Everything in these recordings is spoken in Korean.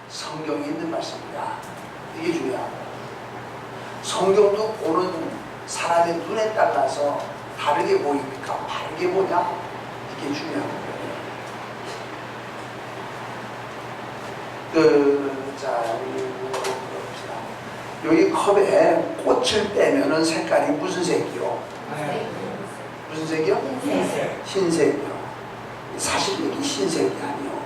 성경에 있는 말씀이다. 이게 중요하고, 성경도 보는 사람의 눈에 따라서 다르게 보입니까? 바르게 보냐? 이게 중요한 거예요. 자, 여기 컵에 꽃을 빼면은 색깔이 무슨 색이요? 무슨 색이요? 흰색. 흰색이요. 사실 여기 흰색이 아니요.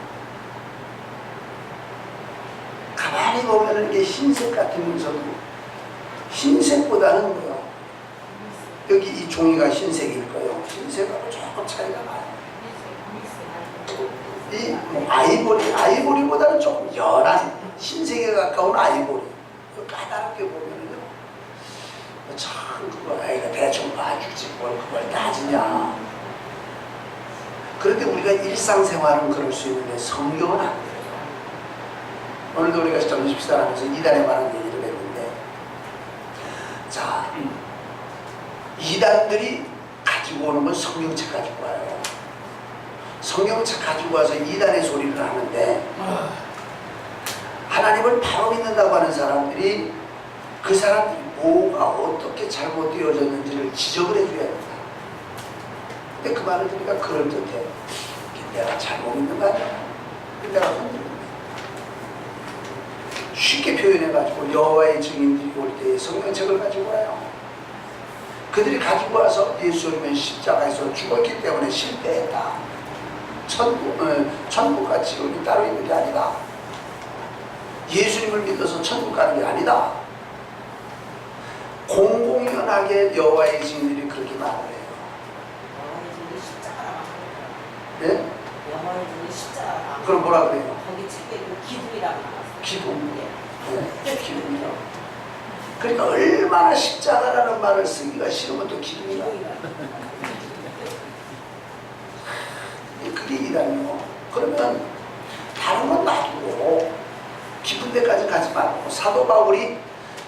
가만히 보면은 이게 흰색 같으면서도 흰색보다는 뭐요? 여기 이 종이가 흰색일 거예요. 흰색하고 조금 차이가 나요. 이 아이보리보다는 조금 연한 흰색에 가까운 아이보리. 까다롭게 보면은요, 참 그거 아이가 대충 봐주지 뭘 그걸 따지냐. 그런데 우리가 일상생활은 그럴 수 있는데 성경은 안 돼요. 오늘도 우리가 점심 식사를 하면서 이단에 관한 얘기를 했는데, 자, 이단들이 가지고 오는 건 성경책 가지고 와요. 성경책 가지고 와서 이단의 소리를 하는데, 하나님을 바로 믿는다고 하는 사람들이 그 사람들이 뭐가 어떻게 잘못되어졌는지를 지적을 해줘야 된다. 근데 그 말을 들으니까 그럴듯해. 내가 잘못 믿는 거 아니야? 내가 흔들고 쉽게 표현해가지고 여호와의 증인들이 올 때 성경책을 가지고 와요. 그들이 가지고 와서 예수님은 십자가에서 죽었기 때문에 실패했다. 천국과 지옥이 따로 있는 게 아니다. 예수님을 믿어서 천국 가는 게 아니다. 공공연하게 여호와의 증인들이 그렇게 말을 해요. 예? 영어의 십자가. 그럼 뭐라 그래요? 거기 책에 기둥이라고 나왔어요. 기둥. 네, 기둥이라고. 그러니까 얼마나 십자가라는 말을 쓰기가 싫으면 또 기둥이라. 그게 이란요. 그러면 다른 건 놔두고 깊은 데까지 가지 말고, 사도 바울이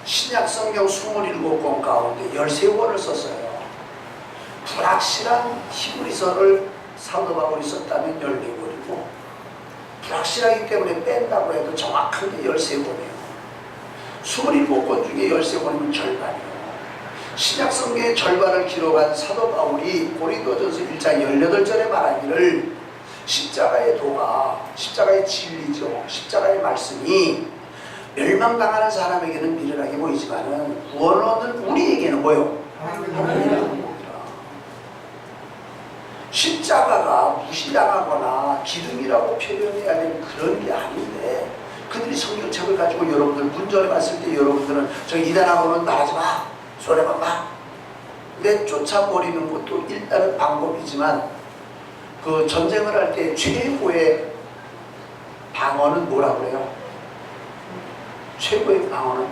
신약 성경 27권 가운데 13권을 썼어요. 불확실한 히브리서를 사도 바울이 썼다면 14권이고, 불확실하기 때문에 뺀다고 해도 정확한 게 13권이에요. 27권 중에 13권이면 절반이에요. 신약 성경의 절반을 기록한 사도 바울이 고린도전서 1장 18절에 말하기를, 십자가의 도가, 십자가의 진리죠. 십자가의 말씀이 멸망당하는 사람에게는 미련하게 보이지만은 구원 얻는 우리에게는 뭐요? 십자가가 무시당하거나 기둥이라고 표현해야 되는 그런 게 아닌데, 그들이 성경책을 가지고 여러분들 문전에 왔을 때 여러분들은 저 이단하고는 말하지 마, 손해만 봐, 내쫓아버리는 것도 일단은 방법이지만, 그 전쟁을 할 때 최고의 방어는 뭐라 그래요? 최고의 방어는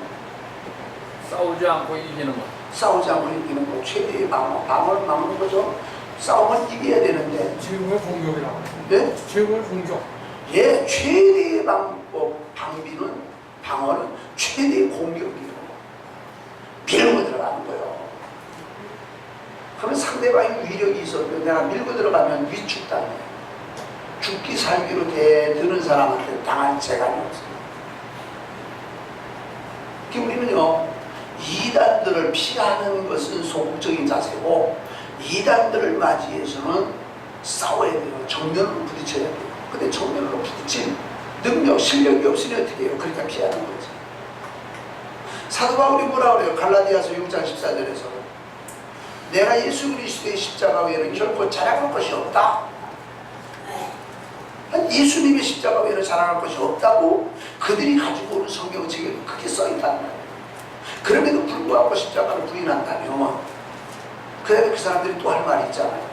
싸우지 않고 이기는 것. 싸우지 않고 이기는 거. 최대의 방어. 방어를 막는 거죠. 싸움은 이겨야 되는데. 최고의 공격이라고. 네? 최고의 공격. 예, 최대의 방어는 최대의 공격이에요. 밀고 들어가는 거예요. 그러면 상대방이 위력이 있어도 내가 밀고 들어가면 위축당해요. 죽기 살기로 드는 사람한테 당할 재간이 없어요. 우리는요, 이단들을 피하는 것은 소극적인 자세고, 이단들을 맞이해서는 싸워야 돼요. 정면으로 부딪혀야 돼요. 근데 정면으로 부딪힌 능력, 실력이 없으니 어떻게 해요? 그러니까 피하는 거지. 사도 바울이 뭐라 그래요? 갈라디아서 6장 14절에서 내가 예수 그리스도의 십자가 외에는 결코 자랑할 것이 없다. 예수님의 십자가 외에는 자랑할 것이 없다고 그들이 가지고 오는 성경책에 그렇게 써있다는 거예요. 그럼에도 불구하고 십자가를 부인한다면 그 다음에 그 사람들이 또 할 말이 있잖아요.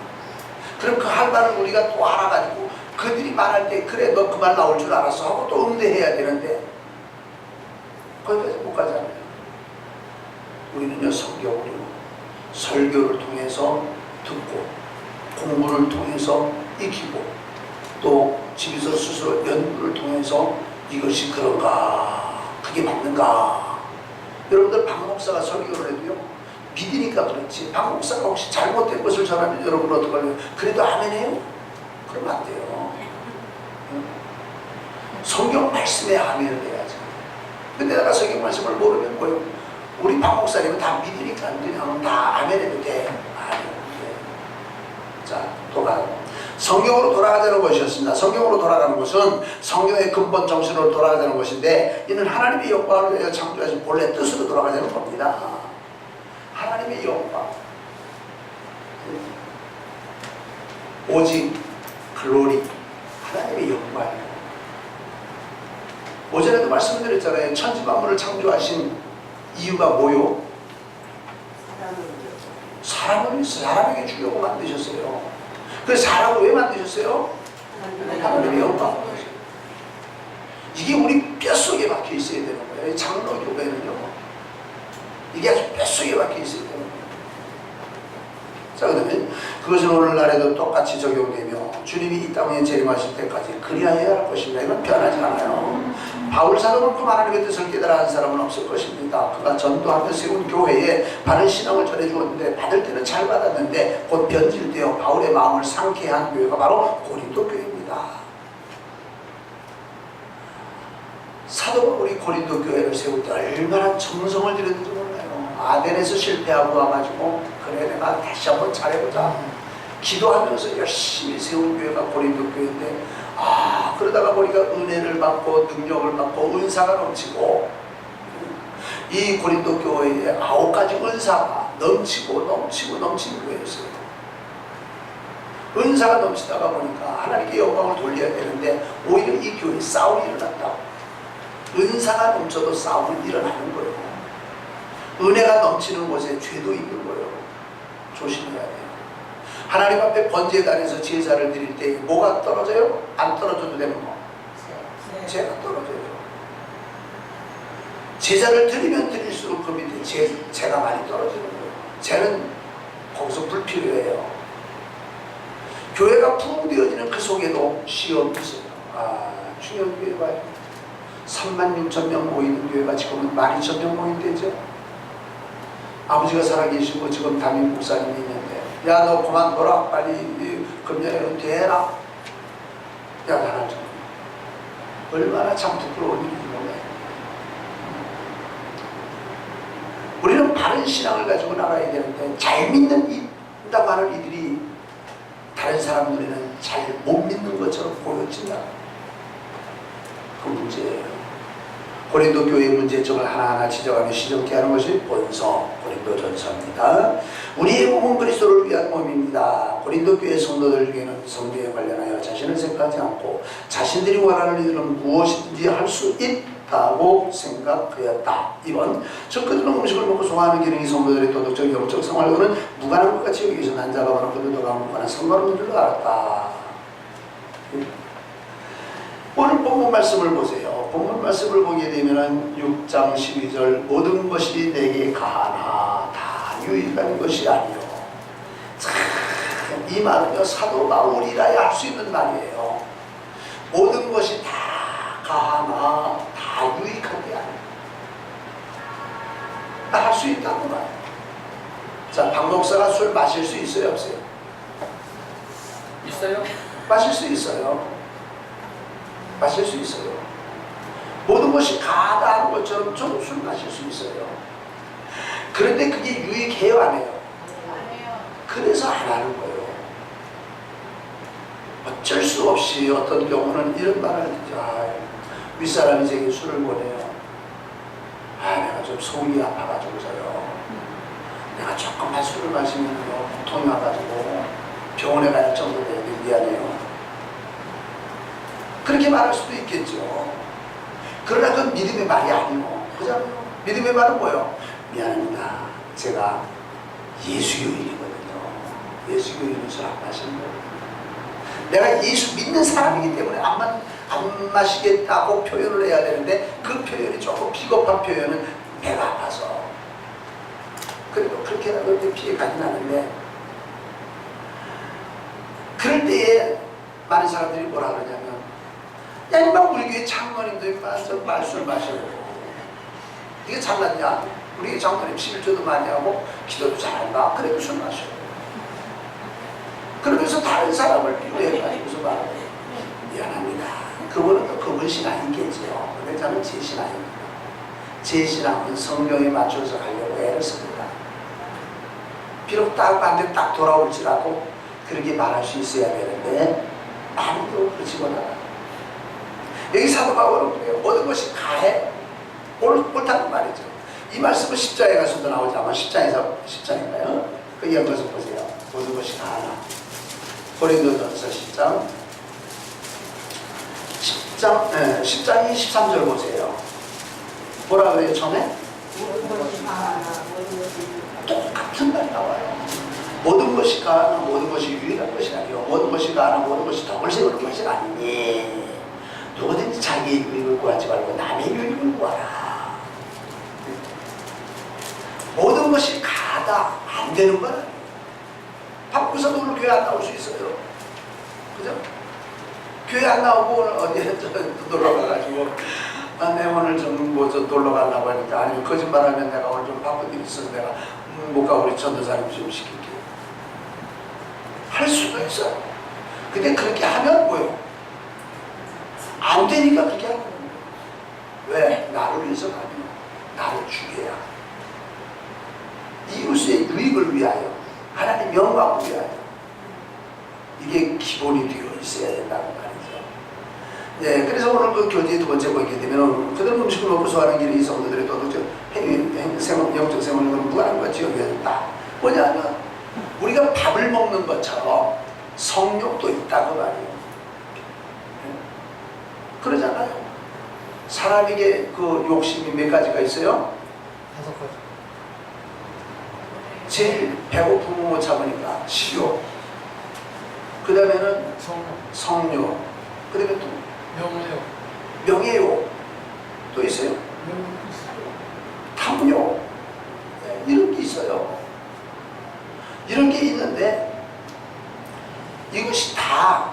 그럼 그 할 말을 우리가 또 알아가지고 그들이 말할 때 그래 너 그 말 나올 줄 알았어 하고 또 응대해야 되는데 거기까지 못 가잖아요. 우리는요, 성경으로 설교를 통해서 듣고 공부를 통해서 익히고 또 집에서 스스로 연구를 통해서 이것이 그런가, 그게 맞는가. 여러분들 박 목사가 설교를 해도요, 믿으니까 그렇지, 박 목사가 혹시 잘못된 것을 전하면 여러분 어떡할래요? 그래도 아멘 해요? 그러면 안 돼요. 성경 말씀에 아멘을 해야지. 근데 내가 성경 말씀을 모르면 뭐예요? 우리 박 목사님은 다 믿으니까 그냥 다 아멘해도 돼. 자, 성경으로 돌아가자는 것이었습니다. 성경으로 돌아가는 것은 성경의 근본 정신으로 돌아가자는 것인데, 이는 하나님의 영광을 위하여 창조하신 본래 뜻으로 돌아가자는 겁니다. 하나님의 영광, 오직 글로리, 하나님의 영광. 오전에도 말씀드렸잖아요. 천지 만물을 창조하신 이유가 뭐요? 사람에게 주려고 만드셨어요. 그래서 사람을 왜 만드셨어요? 하나님의 영광. 이게 우리 뼛속에 박혀 있어야 되는 거예요. 장로교회는요, 이게 아주 뼛속에 박혀 있어야 되는 거예요. 자, 그러면 그것은 오늘날에도 똑같이 적용되며 주님이 이 땅에 재림하실 때까지 그리하여야 할 것입니다. 이건 변하지 않아요. 바울 사도만큼 하나님의 뜻을 깨달아 한 사람은 없을 것입니다. 그가 전도하며 세운 교회에 바른 신앙을 전해주었는데, 받을 때는 잘 받았는데 곧 변질되어 바울의 마음을 상케 한 교회가 바로 고린도 교회입니다. 사도 바울이 고린도 교회를 세울 때 얼마나 정성을 들였는지 몰라요. 아덴에서 실패하고 와가지고, 그래 내가 다시 한번 잘해보자 기도하면서 열심히 세운 교회가 고린도 교회인데, 그러다가 보니까 은혜를 받고 능력을 받고 은사가 넘치고, 이 고린도 교회에 9가지 은사가 넘치고 넘치는 교회였어요. 은사가 넘치다가 보니까 하나님께 영광을 돌려야 되는데 오히려 이 교회에 싸움이 일어났다. 은사가 넘쳐도 싸움은 일어나는 거예요. 은혜가 넘치는 곳에 죄도 있는 거예요. 조심해야 돼요. 하나님 앞에 번제단에서 제사를 드릴 때 뭐가 떨어져요? 안 떨어져도 되는 거. 죄가 떨어져요. 제사를 드리면 드릴수록 그 밑에 죄가 많이 떨어지는 거예요. 죄는 거기서 불필요해요. 교회가 부흥되어지는 그 속에도 시험이 있어요. 중요한 교회가 36,000명 모이는 교회가 지금은 12,000명 모인대죠. 아버지가 살아계시고 지금 담임 목사님이 있는데, 야 너 그만둬라, 빨리 금년에 은퇴해라. 야 나는 좀 얼마나 참 부끄러운 일인지 몰라요. 우리는 바른 신앙을 가지고 나가야 되는데, 잘 믿는다고 하는 이들이 다른 사람 눈에는 잘 못 믿는 것처럼 보여진다. 그 문제예요. 고린도 교회의 문제점을 하나하나 지적하며 시정케 하는 것이 본서 고린도전서입니다. 우리의 몸은 그리스도를 위한 몸입니다. 고린도 교회 성도들 중에는 성경에 관련하여 자신을 생각하지 않고 자신들이 원하는 일은 무엇이든지 할 수 있다고 생각하였다. 2번, 적그들은 음식을 먹고 소화하는 기능이 성도들의 도덕적 영적 생활과는 무관한 것 같이 여기서 난자가 오는 그들과 무관한 상관없는 줄로 알았다. 오늘 본문 말씀을 보세요. 본문 말씀을 보게 되면 6장 12절, 모든 것이 내게 가하나 다 유익한 것이 아니요. 참, 이 말은요, 사도 바울이라야 할 수 있는 말이에요. 모든 것이 다 가하나 다 유익한 게 아니에요. 다 할 수 있다고 말이에요. 자, 박 목사가 술 마실 수 있어요, 없어요? 있어요? 마실 수 있어요. 마실 수 있어요. 모든 것이 가다 하는 것처럼 저도 술 마실 수 있어요. 그런데 그게 유익해요, 안 해요? 그래서 안 하는 거예요. 어쩔 수 없이 어떤 경우는 이런 말을 하죠. 윗사람이 제게 술을 보내요. 내가 좀 속이 아파가지고서요. 내가 조금만 술을 마시면요, 통이 와가지고 병원에 갈 정도 되는데 미안해요. 그렇게 말할 수도 있겠죠. 그러나 그건 믿음의 말이 아니고, 그잖아요. 믿음의 말은 뭐예요? 미안합니다. 제가 예수교인이거든요. 예수교인은 술 안 마시는 거예요. 내가 예수 믿는 사람이기 때문에 안 마시겠다고 표현을 해야 되는데, 그 표현이 조금 비겁한 표현은 배가 아파서. 그리고 그렇게라도 피해가진 않는데, 그럴 때에 많은 사람들이 뭐라 그러냐면, 야, 인마 우리 교회 장로님도 인마 말술 마시고, 이게 장난이야? 우리 교회 장로님 11조도 많이 하고 기도도 잘한다. 그래도 술 마셔. 그러면서 다른 사람을 비교해가지고서 말하고, 미안합니다. 그분은 또 그분 신앙이겠지요. 근데 저는 제 신앙입니다. 제 신앙은 성경에 맞춰서 가려고 애를 씁니다. 비록 딱 반대 딱 돌아올지라도 그렇게 말할 수 있어야 되는데 많이도 그렇지 못하다. 여기 사도 바울은 그래요. 모든 것이 가해. 옳다는 말이죠. 이 말씀은 10장에 가서도 나오지 아마 10장인가요? 그 이어서 보세요. 모든 것이 가하나. 고린도전서 10장이 13절 보세요. 뭐라 그래요 처음에? 똑같은 말이 나와요. 모든 것이 가하나 모든 것이 유일한 것이 아니요 모든 것이 가하나 모든 것이 덕을 세우는 것이 아니니 누구든지 자기의 유익을 구하지 말고 남의 유익을 구하라. 모든 것이 가하다 안 되는 건 아니에요. 바쁘서도 오늘 교회 안 나올 수 있어요. 그죠? 교회 안 나오고 오늘 어디에 놀러 가가지고 내 오늘 좀 놀러 가려고 하니까 아니면 거짓말하면 내가 오늘 좀 바쁜 일이 있어서 내가 못 가고 우리 전도사님 좀 시킬게 할 수도 있어요. 근데 그렇게 하면 뭐예요? 안 되니까 그렇게 하는 거예요. 왜? 나를 위해서 가면 나를 죽여야 이웃의 유익을 위하여 하나님 영광을 위하여 이게 기본이 되어 있어야 된다는 말이죠. 네, 그래서 오늘 그 교제의 두 번째 보게 되면 그들은 음식을 먹고 소화하는 길에 이 성도들의 도덕적 영적 생활을 무한과 지어야 된다. 뭐냐면 우리가 밥을 먹는 것처럼 성욕도 있다고 말이에요. 네. 그러잖아요. 사람에게 그 욕심이 몇 가지가 있어요? 5가지. 제일 배고픔을 못 참으니까 식욕, 그 다음에는 성욕, 그 다음에 또 명예욕 또 있어요. 탐욕, 네, 이런 게 있어요. 이런 게 있는데 이것이 다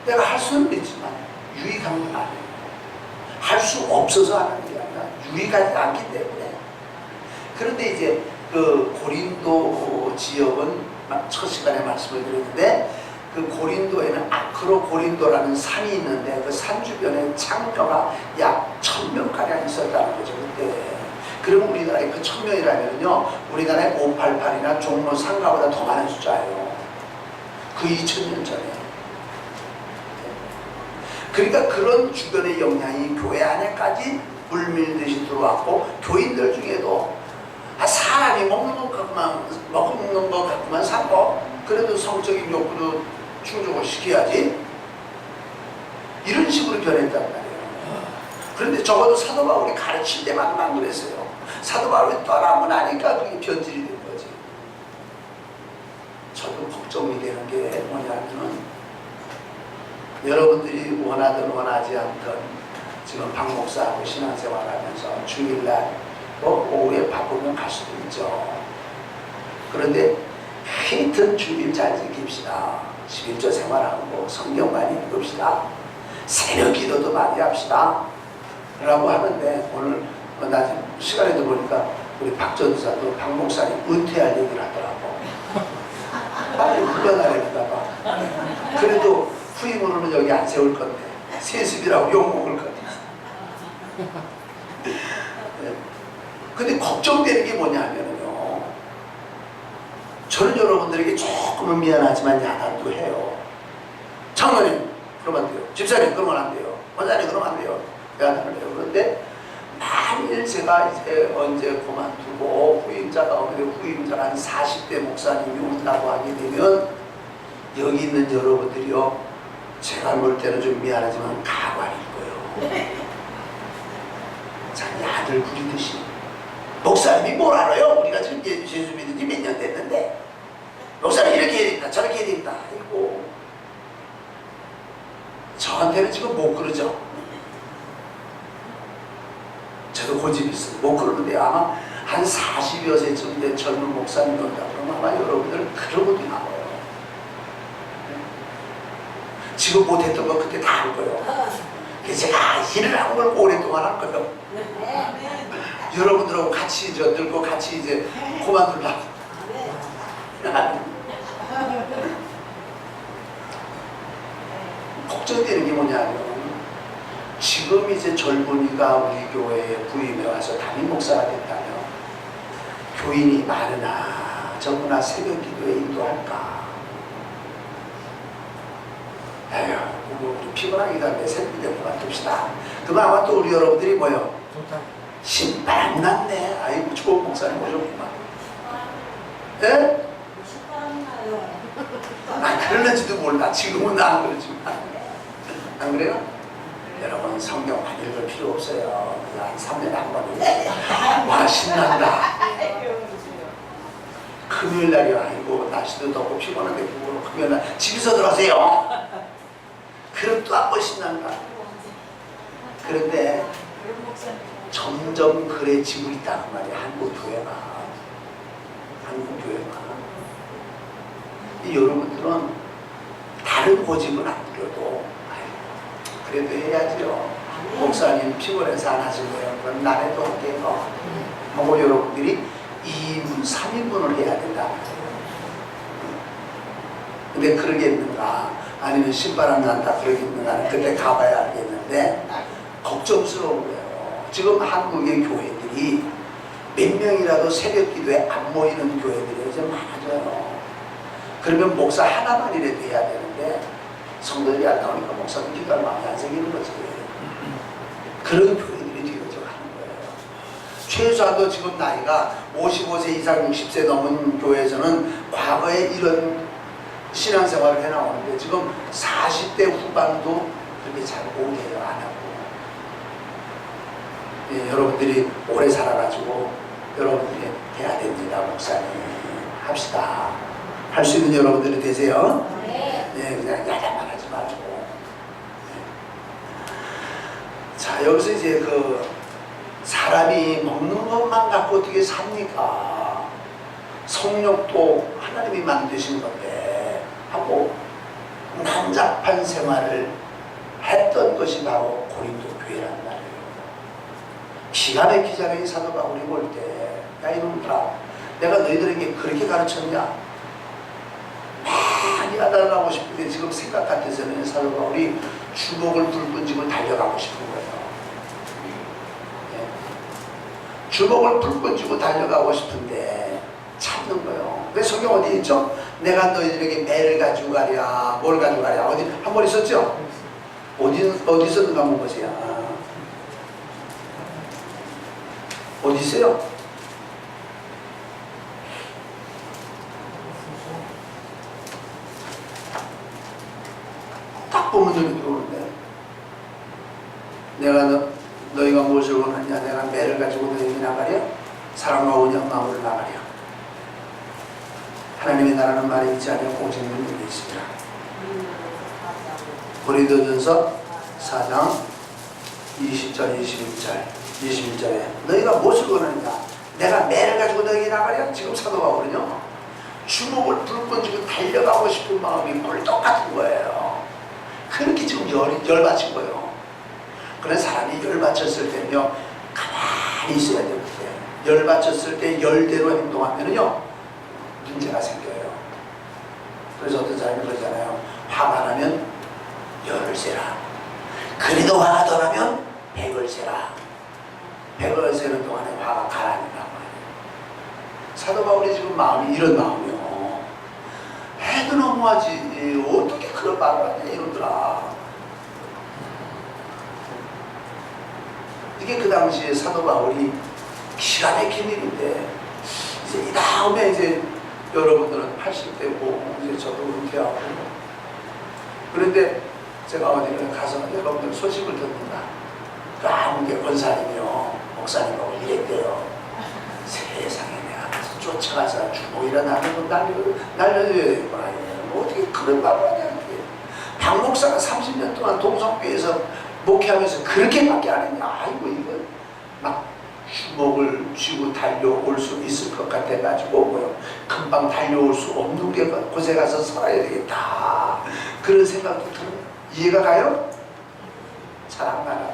내가 할 수는 있지만 유익한 건 아니에요. 할 수 없어서 하는 게 아니라 유익하지 않기 때문에. 그런데 이제 그 고린도 지역은 첫 시간에 말씀을 드렸는데 그 고린도에는 아크로고린도라는 산이 있는데 그 산 주변에 창녀가 약 1000명가량 있었다는 거죠. 그때. 그럼 우리나라에 그 1000명이라면요 우리나라의 588이나 종로 상가보다 더 많은 숫자예요. 그 2000년 전에. 그러니까 그런 주변의 영향이 교회 안에까지 물밀듯이 들어왔고 교인들 중에도 사람이 먹는 것 갖고만 사고 그래도 성적인 욕구도 충족을 시켜야지 이런 식으로 변했단 말이에요. 그런데 적어도 사도 바울이 가르칠 때만만 그랬어요. 사도 바울이 떠나고 나니까 그게 변질이 된 거지. 저도 걱정이 되는 게 뭐냐면 여러분들이 원하든 원하지 않든 지금 박 목사하고 신앙생활하면서 주일날 오후에 바쁘면 갈 수도 있죠. 그런데 하여튼 주일 잘 지킵시다. 11조 생활하고 성경 많이 읽읍시다. 새벽 기도도 많이 합시다. 라고 하는데 오늘 나 시간에도 보니까 우리 박 전사도 박 목사님 은퇴할 얘기를 하더라고. 빨리 물러나려니까 봐. 그래도 후임으로는 여기 안 세울 건데 세습이라고 욕먹을 건데. 근데 걱정되는 게 뭐냐면요 저는 여러분들에게 조금은 미안하지만 야단도 해요. 장로님 그러면 안 돼요. 집사님 그러면 안 돼요. 원장님 그러면 안 돼요. 야단을 해요. 그런데 만일 제가 이제 언제 그만두고 후임자가 오면 후임자가 한 40대 목사님이 온다고 하게 되면 여기 있는 여러분들이요 제가 볼 때는 좀 미안하지만 가관일 거예요. 자기 아들 부리듯이 목사님이 뭘 알아요? 우리가 지금 예수 믿은 지 몇 년 됐는데 목사님 이렇게 해야 된다 저렇게 해야 된다 이거 저한테는 지금 못 그러죠. 저도 고집이 있어요. 못 그러는데 아마 한 40여 세쯤 된 젊은 목사님 온다 그러면 아마 여러분들 그러고도 나와요. 지금 못했던 거 그때 다 할 거예요. 그래서 제가 일을 한 걸 오랫동안 할 거예요. 여러분들하고 같이 늙고 같이 이제 그만둘라. 걱정되는 게 뭐냐면 지금 이제 젊은이가 우리 교회에 부임해 와서 담임 목사가 됐다면 교인이 많으나 적으나 새벽 기도에 인도할까? 에휴, 우리 피곤하기도 한데 새벽 기도에 그만둡시다. 그러면 아마 또 우리 여러분들이 뭐요? 신발 안 났네. 아이고 좋은 목사님 오셨구만. 예? 아, 그러는지도 몰라. 지금은 안 그러지만. 안 그래요? 여러분 성경 많이 읽을 필요 없어요. 한 3년에 한 번 읽어요. 와 신난다. 금요일날이 아니고 날씨도 덥고 피곤한데 금요일날 집에서 들어가세요. 그럼 또 한 번 신난다. 그런데 점점 그래지고 있다는 말이야. 한국교회가. 이 여러분들은 다른 고집은 안 부려도 그래도 해야지요. 목사님 피곤해서 안 하신 거예요. 그럼 나래도 할게요. 하고 여러분들이 2인분, 3인분을 해야 된다. 근데 그러겠는가? 아니면 신바람 난다 그러겠는가? 그때 가봐야 알겠는데 걱정스러운 거예요. 지금 한국의 교회들이 몇 명이라도 새벽 기도에 안 모이는 교회들이 이제 많아져요. 그러면 목사 하나만이라도 해야 되는데 성도들이 안 나오니까 목사도 기도할 마음이 안 생기는 거지. 그런 교회들이 뒤어져 가는 거예요. 최소한도 지금 나이가 55세 이상 60세 넘은 교회에서는 과거에 이런 신앙생활을 해나오는데 지금 40대 후반도 그렇게 잘 못해요. 안 하고. 예, 여러분들이 오래 살아가지고 여러분들이 해야 됩니다. 목사님 합시다. 할 수 있는 여러분들이 되세요. 네. 예, 그냥 야단만 하지 말고. 자, 여기서 이제 그 사람이 먹는 것만 갖고 어떻게 삽니까? 성욕도 하나님이 만드신 건데 하고 난잡한 생활을 했던 것이 바로 고린도 교회란 말이에요. 기가 막히잖아요. 이 사도 바울이 볼 때, 야 이놈들아, 내가 너희들에게 그렇게 가르쳤냐? 많이 아달하고 싶은데 지금 생각 같아서는 사도 바울이 주먹을 불끈 달려가고 싶은 거예요. 예. 주먹을 불끈 쥐고 달려가고 싶은데 참는 거예요. 왜 성경 어디 있죠? 내가 너희들에게 매를 가지고 가랴, 뭘 가지고 가랴. 어디 한 번 있었죠? 어디서 누가 본 것이야? 어디 있어요? 딱 보면 눈이 들어오는데 내가 너희가 무엇을 원하냐? 내가 매를 가지고 너희에게 나가랴? 사랑과 온유한 마음으로 나가랴? 하나님의 나라는 말이 있지 않으면 오직 눈이 있습니다. 고린도전서 4장 20절 21절에 너희가 무엇을 원하느냐? 내가 매를 가지고 너희에게 나가랴? 지금 사도 바울은요 주먹을 불끈 쥐고 달려가고 싶은 마음이 꿀떡 같은 거예요. 그렇게 지금 열받친 거예요. 그런 사람이 열받쳤을 때는요 가만히 있어야 되는데 열받쳤을 때 열대로 행동하면은요 문제가 생겨요. 그래서 어떤 사람이 그러잖아요. 화가 나면 열을 세라. 그래도 화가 더 나면 백을 세라. 백을 세는 동안에 화가 가라앉는단 말이에요. 사도 바울이 지금 마음이 이런 마음이요. 해도 너무하지. 어떻게 그런 말을 하냐 이러더라. 이게 그 당시에 사도 바울이 기가 막힌 일인데 이제 이 다음에 이제 여러분들은 80대고 이제 저도 은퇴하고 그런데 제가 어디를 가서 여러분들 소식을 듣는다. 그 한국의 권사님이요 목사님하고 이랬대요. 세상에 내가 가서 쫓아가서 주먹이라 나는 날려줘야 되겠구나. 뭐 어떻게 그런 말을 하냐. 박 목사가 30년 동안 동성교회에서 목회하면서 그렇게밖에 안 했냐. 아이고 이건 막 주먹을 쥐고 달려올 수 있을 것 같아가지고 뭐요 금방 달려올 수 없는 우리가 곳에 가서 살아야 되겠다. 그런 생각도 들어요. 이해가 가요? 잘 안 가나.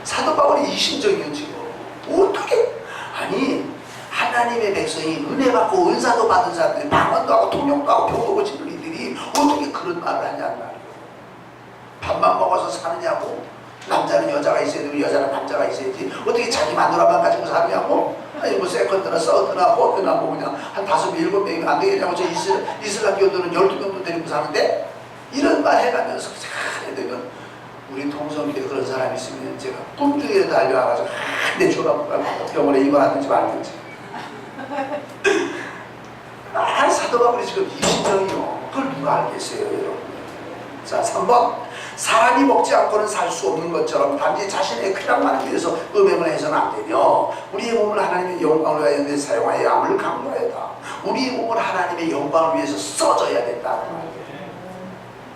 사도 바울이 이심적이요 지금. 어떻게 아니 하나님의 백성이 은혜 받고 은사도 받은 사람들이 방언도 하고 통역도 하고 병도 고치는 이들이 어떻게 그런 말을 하냐는 말이에요. 밥만 먹어서 사느냐고. 남자는 여자가 있어야 되고 여자는 남자가 있어야지. 어떻게 자기 마누라만 가지고 사느냐고. 아니 뭐 세컨드나 서드나 호드나 뭐 그냥 한 5, 7명이 안 되겠냐고. 저 이슬람 교도는 12명도 데리고 사는데 이런 말 해가면서 잘 되면 우리 동성교회 그런 사람이 있으면 제가 꿈중에도 달려와가지고 내 졸업 병원에 입원하든지 말든지. 사도바울이 지금 20명이요. 그걸 누가 알겠어요, 여러분? 자, 3번. 사람이 먹지 않고는 살 수 없는 것처럼 단지 자신의 쾌락만을 위해서 음행을 해서는 안 되며 우리의 몸을 하나님의 영광을 위하여 사용하여 함을 강구하였다. 우리의 몸을 하나님의 영광을 위해서 써줘야 된다.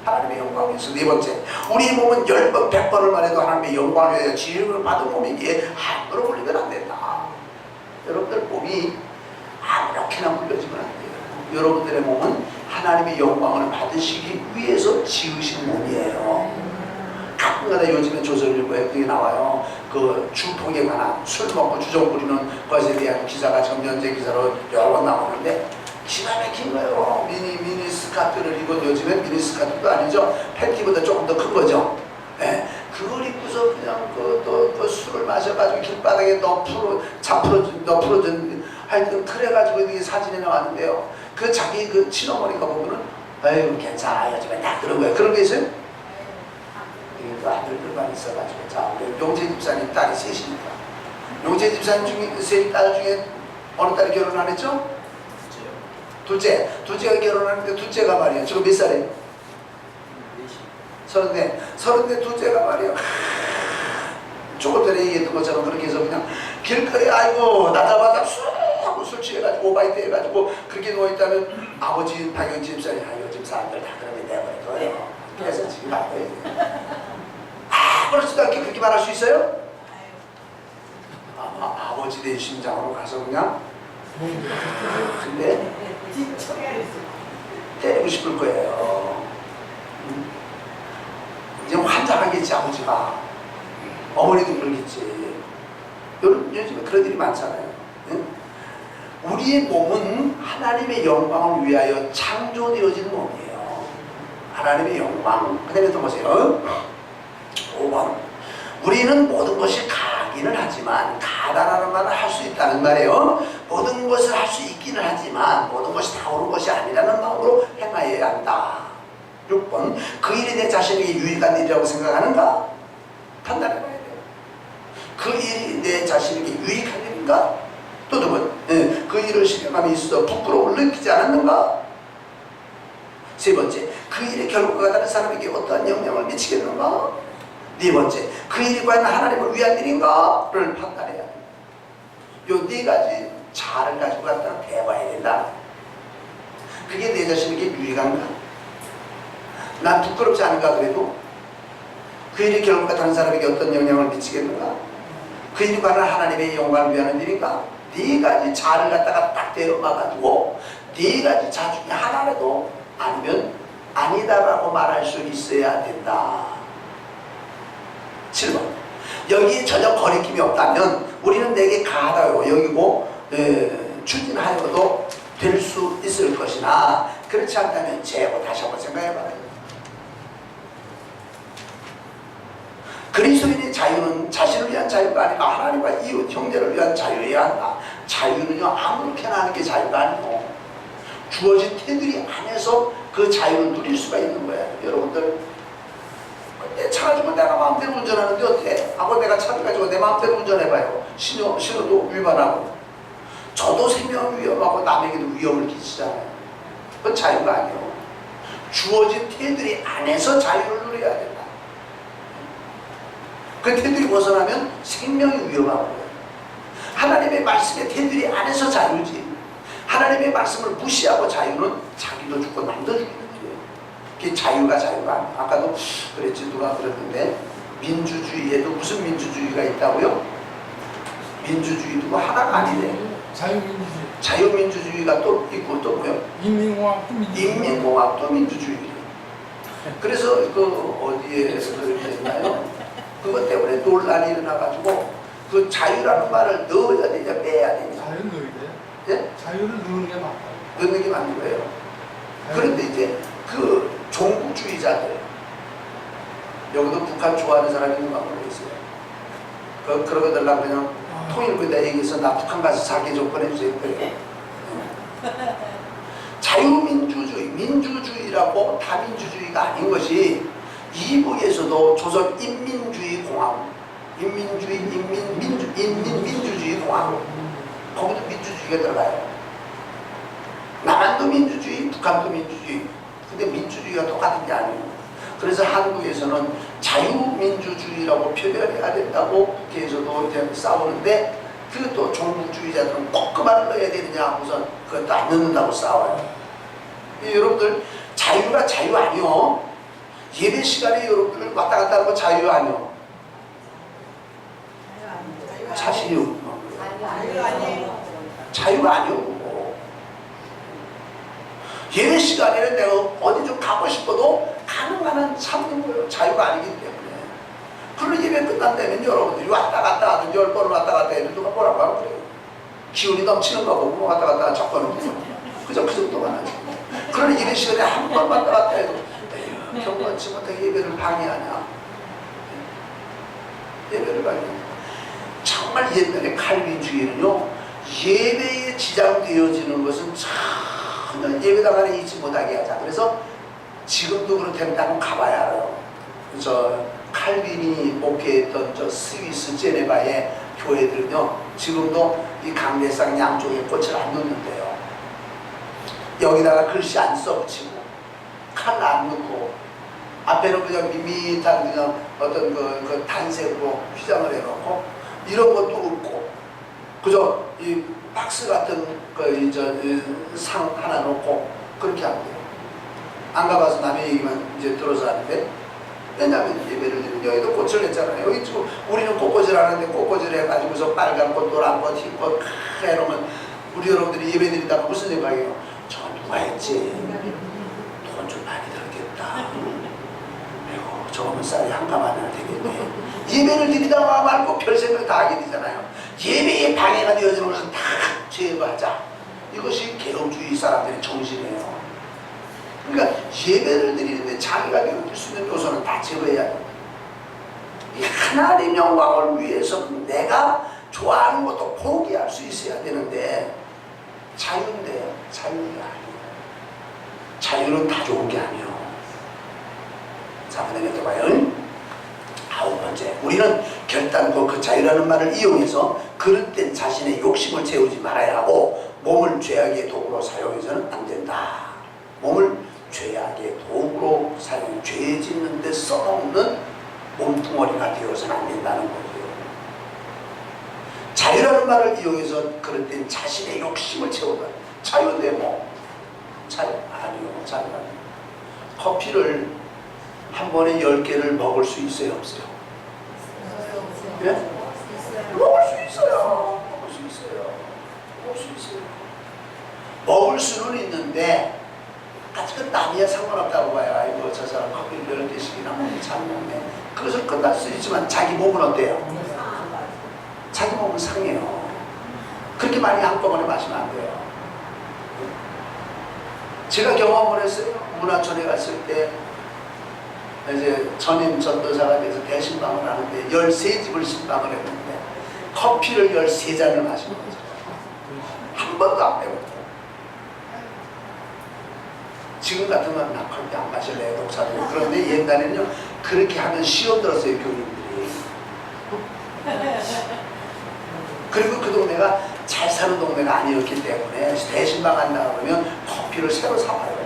하나님의 영광을 위해서. 네 번째, 우리의 몸은 10번, 100번을 말해도 하나님의 영광을 위하여 지음을 받은 몸이기에 함부로 굴리면 안 된다. 여러분들 몸이 아무렇게나 굴려지면 안 돼요. 여러분들의 몸은 하나님의 영광을 받으시기 위해서 지으신 몸이에요. 가끔가다 요즘에 조선일보에 그게 나와요. 그 주폭에 관한 술 먹고 주정 부리는 것에 대한 기사가 지금 현재 기사로 여러 번 나오는데 기가 막힌 거예요. 미니 스카트를 입은, 요즘에 미니 스카트도 아니죠. 팬티보다 조금 더 큰 거죠. 네. 그걸 입고서 그냥 그 술을 마셔가지고 길바닥에 너풀어진 하여튼 그래가지고 이게 사진이 나왔는데요. 그 자기 그 친어머니가 보면은 아유 괜찮아 요즘에 딱 그런 거예요. 그런 게 있어요? 그 아들들만 있어가지고. 자, 우리 용재 집사님 딸이 셋이니까 용재 집사님 중에 세 딸 중에 어느 딸이 결혼 안 했죠? 둘째가 결혼하는데 둘째가 말이에요. 지금 몇 살이에요? 34 둘째가 말이에요. 조금 전에 얘기했던 것처럼 그렇게 해서 그냥 길거리에 아이고 나자마자 술 취해가지고 오바이트 해가지고 그렇게 누워있다면 아버지 박영진 집사님 요즘 사람들 다 그러면 내버려둬요. 그래서 지금 안 돼요. 아무렇지도 않게 그렇게 말할 수 있어요? 아버지 된 심장으로 가서 그냥 근데 때리고 싶을 거예요. 이제 환장하겠지 아버지가. 어머니도 그러겠지. 요즘에 그런 일이 많잖아요. 응? 우리의 몸은 하나님의 영광을 위하여 창조되어진 몸이에요. 하나님의 영광. 그 다음에 또 보세요. 5번. 우리는 모든 것이 가기는 하지만 가다라는 말을 할 수 있다는 말이에요. 모든 것을 할 수 있기는 하지만 모든 것이 다 옳은 것이 아니라는 마음으로 행하여야 한다. 6번. 그 일이 내 자신에게 유익한 일이라고 생각하는가? 판단해봐야 돼요. 그 일이 내 자신에게 유익한 일인가? 또 두 번. 그 일을 실행함에 있어서 부끄러움을 느끼지 않았는가? 세 번째. 그 일의 결과가 다른 사람에게 어떠한 영향을 미치겠는가? 네 번째. 그 일이 과연 하나님을 위한 일인가를 판단해야 돼요. 요 네 가지 자를 가지고 갖다 대봐야 된다. 그게 내 자신에게 유익한가? 난 부끄럽지 않은가 그래도? 그 일의 결과가 다른 사람에게 어떤 영향을 미치겠는가? 그 일이 과연 하나님의 영광을 위하는 일인가? 네 가지 자를 갖다가 딱 대어봐가지고 네 가지 자 중에 하나라도 아니면 아니다라고 말할 수 있어야 된다. 7번. 여기에 전혀 거리낌이 없다면 우리는 내게 가하다고 여기고 추진하여도 될 수 있을 것이나 그렇지 않다면 재고 다시 한번 생각해봐요. 그리스도인의 자유는 자신을 위한 자유가 아니라 하나님과 이웃 형제를 위한 자유여야 한다. 자유는요 아무렇게나 하는 게 자유가 아니고 주어진 테두리 안에서 그 자유를 누릴 수가 있는 거예요. 여러분들 내 차 가지고 내가 마음대로 운전하는데 어때? 하고 내가 차를 가지고 내 마음대로 운전해봐요. 신호도 위반하고 저도 생명을 위험하고 남에게도 위험을 끼치잖아요. 그건 자유가 아니에요. 주어진 테두리 안에서 자유를 누려야 된다. 그 테두리 벗어나면 생명이 위험하고요. 하나님의 말씀의 테두리 안에서 자유지. 하나님의 말씀을 무시하고 자유는 자기도 죽고 남도 죽는 거예요. 그게 자유가 아니에요. 아까도 그랬지 누가 그랬는데 민주주의에도 무슨 민주주의가 있다고요? 민주주의도 하나가 아니래. 자유민주주의. 자유민주주의가 또 있고 또 뭐요? 인민공화국도 민주주의. 인민공화국도 민주주의. 그래서 그 어디에서 그렇게 했나요? 그것 때문에 논란이 일어나가지고 그 자유라는 말을 넣어야 되냐 빼야 되냐. 자유를 넣어야 돼요? 예? 자유를 넣는 게 맞다. 넣는 게 맞는 거예요. 그런데 이제 그 종국주의자들 여기도 북한 좋아하는 사람이 누가 모르겠어요. 그러고들라 그냥 통일부에다 얘기해서 나 북한 가서 자기 좀 보내주세요. 그래. 자유민주주의, 민주주의라고 다민주주의가 아닌 것이 이북에서도 조선인민주의공화국, 인민민주주의공화국, 거기도 민주주의가 들어가요. 남한도 민주주의, 북한도 민주주의. 근데 민주주의가 똑같은 게 아니에요. 그래서 한국에서는 자유민주주의라고 표현해야 된다고 국회에서도 이제 싸우는데, 그것도 종북주의자들은 꼭 그 말을 넣어야 되느냐 우선 그것도 안 넣는다고 싸워요. 여러분들 자유가 자유 아니요. 예배 시간에 여러분들 왔다 갔다 하는 거 자유 아니요. 자신이 없는 거예요. 자유가 아니요. 예배 시간에는 내가 어디 좀 가고 싶어도 가능한 참는 거예요. 자유가 아니기 때문에. 그런 예배 끝난다면 여러분들이 왔다 갔다 하든 10번을 왔다 갔다 해도 누가 뭐라고 하고 그래요. 기운이 넘치는 거 보고 왔다 갔다 적거는 거죠. 그저 그 정도가 나죠. 그런 예배 시간에 한 번 왔다 갔다 해도 경건치 못하게 예배를 방해하냐. 예배를 방해하냐. 정말 옛날에 칼빈주의는요, 예배에 지장되어지는 것은 전혀 예배당 안에 있지 못하게 하자. 그래서 지금도 그렇다면 한번 가봐야 알아요. 저 칼빈이 목회했던 저 스위스 제네바의 교회들은요, 지금도 이 강대상 양쪽에 꽃을 안 놓는데요. 여기다가 글씨 안 써붙이고 칼 안 넣고 앞에는 그냥 밋밋한 그냥 어떤 그 단색으로 휘장을 해놓고 이런 것도 없고 그저 이 박스 같은 상 하나 놓고 그렇게 합니다. 안 가봐서 남의 얘기만 이제 들어서 하는데, 왜냐하면 예배를 드리는 여기도 꽃을 냈잖아요. 여기 지금 우리는 꽃꽂이를 하는데 꽃꽂이를 해가지고서 빨간 꽃, 노란 꽃, 흰 꽃 해놓으면 우리 여러분들이 예배 드린다고 무슨 생각이에요? 저 누가 했지? 돈 좀 많이 들었겠다. 아이고 저거면 쌀이 한 가마나 되겠네. 예배를 드리다가 말고 별 생각 다 하게 되잖아요. 예배에 방해가 되어지는 것은 다 제거하자. 이것이 개혁주의 사람들의 정신이에요. 그러니까 예배를 드리는데 자기가 느낄 수 있는 요소는 다 제거해야 돼요. 이 하나님 영광을 위해서 내가 좋아하는 것도 포기할 수 있어야 되는데, 자유인데 자유가 아니에요. 자유는 다 좋은 게 아니에요. 자, 그 다음에 또 봐요. 9번째, 우리는 결단코 그 자유라는 말을 이용해서 그릇된 자신의 욕심을 채우지 말아야 하고, 몸을 죄악의 도구로 사용해서는 안 된다. 몸을 죄악의 도구로 사용, 죄 짓는 데 써먹는 몸뚱어리가 되어서는 안 된다는 거죠. 자유라는 말을 이용해서 그릇된 자신의 욕심을 채우다. 자유인데 뭐 자유 아니요. 자유가 아니요. 커피를 한 번에 10개를 먹을 수 있어요, 없어요? 예? 먹을 수 있어요. 먹을 수 있어요. 먹을 수 있어요. 먹을 수는 있는데 아직은 남이야 상관없다고 봐요. 아이고 저 사람 커피를 10개씩이나 먹으면 잘 먹네. 그것을 끝날 수 있지만 자기 몸은 어때요? 자기 몸은 상해요. 그렇게 많이 한꺼번에 마시면 안 돼요. 제가 경험을 했어요. 문화촌에 갔을 때 이제 전임 전도사가 돼서 대신방을 하는데 13집을 신방을 했는데 커피를 13잔을 마신 거죠. 한 번도 안 빼고. 지금 같으면 나 커피 안 마실래요, 독사들. 그런데 옛날에는요, 그렇게 하면 시험 들었어요, 교인들이. 그리고 그 동네가 잘 사는 동네가 아니었기 때문에 대신방 한다 그러면 커피를 새로 사와요.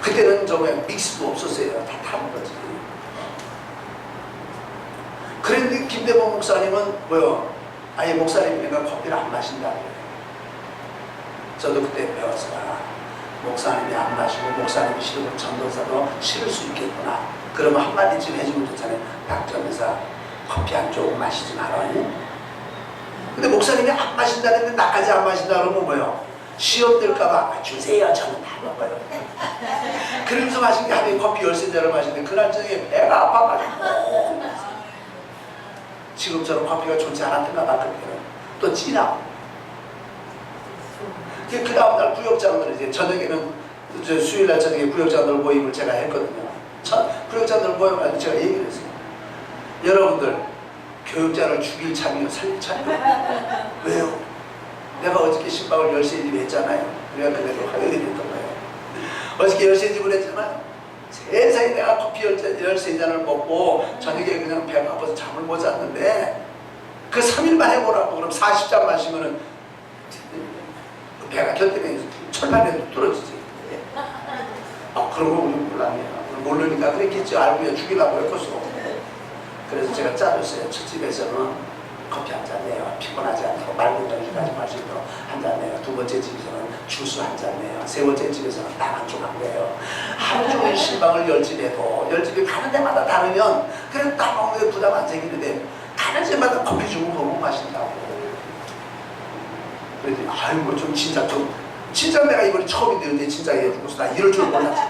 그때는 정말 믹스도 없었어요. 다 타는 거지. 그런데 김대범 목사님은 뭐요? 아예 목사님이니까 커피를 안 마신다 그래요. 저도 그때 배웠어요. 목사님이 안 마시고 목사님이 싫으면 전도사도 싫을 수 있겠구나. 그러면 한마디쯤 해주면 좋잖아요. 박 전도사 커피 한 조금 마시지 말아요. 근데 목사님이 안 마신다는데 나까지 안 마신다 그러면 뭐예요? 시험 들까봐 주세요. 저는 다 먹어요. 그러면서 마신 게 하루에 커피 13잔을 마시는데 그날 저녁에 배가 아파가지고 지금처럼 커피가 좋지 않았던가 봤거든요. 또 진하고 그 다음날 구역장들 이제 저녁에는 수요일날 저녁에 구역장들 모임을 제가 했거든요. 구역장 뭐요? 제가 얘기를 했어요. 여러분들 교육자를 죽일 참이요 살릴 참이요. 왜요? 내가 어저께 신방을 10시에 집에 했잖아요. 내가 그대로 화요일에 했던 거예요. 어저께 10시에 집을 했잖아요. 세상에 내가 커피 13잔을 먹고 저녁에 그냥 배가 아파서 잠을 못 잤는데 그 3일만 해보라고. 그럼 40잔 마시면은 배가 결대면 철판에 뚫어지지. 그런 거 우리는 몰랐네요. 모르니까 그랬겠죠. 알고 죽이려고 했겠어. 그래서 제가 짜줬어요. 첫 집에서는 커피 한 잔 내요. 피곤하지 않고 맑은 연주까지 마시고 한 잔 내요. 두 번째 집에서는 주스 한 잔 내요. 세 번째 집에서는 딱 한 조각 내요. 하루 종일 신방을 10집에도 10집에 가는 데마다 다르면 그래도 딱 먹는 데 부담 안 생기는데 가는 집마다 커피 주고 못 마신다고. 그랬더니 아이고 좀 진짜 내가 이번에 처음인데 언제 진짜 해주고서 나 이럴 줄 몰랐지.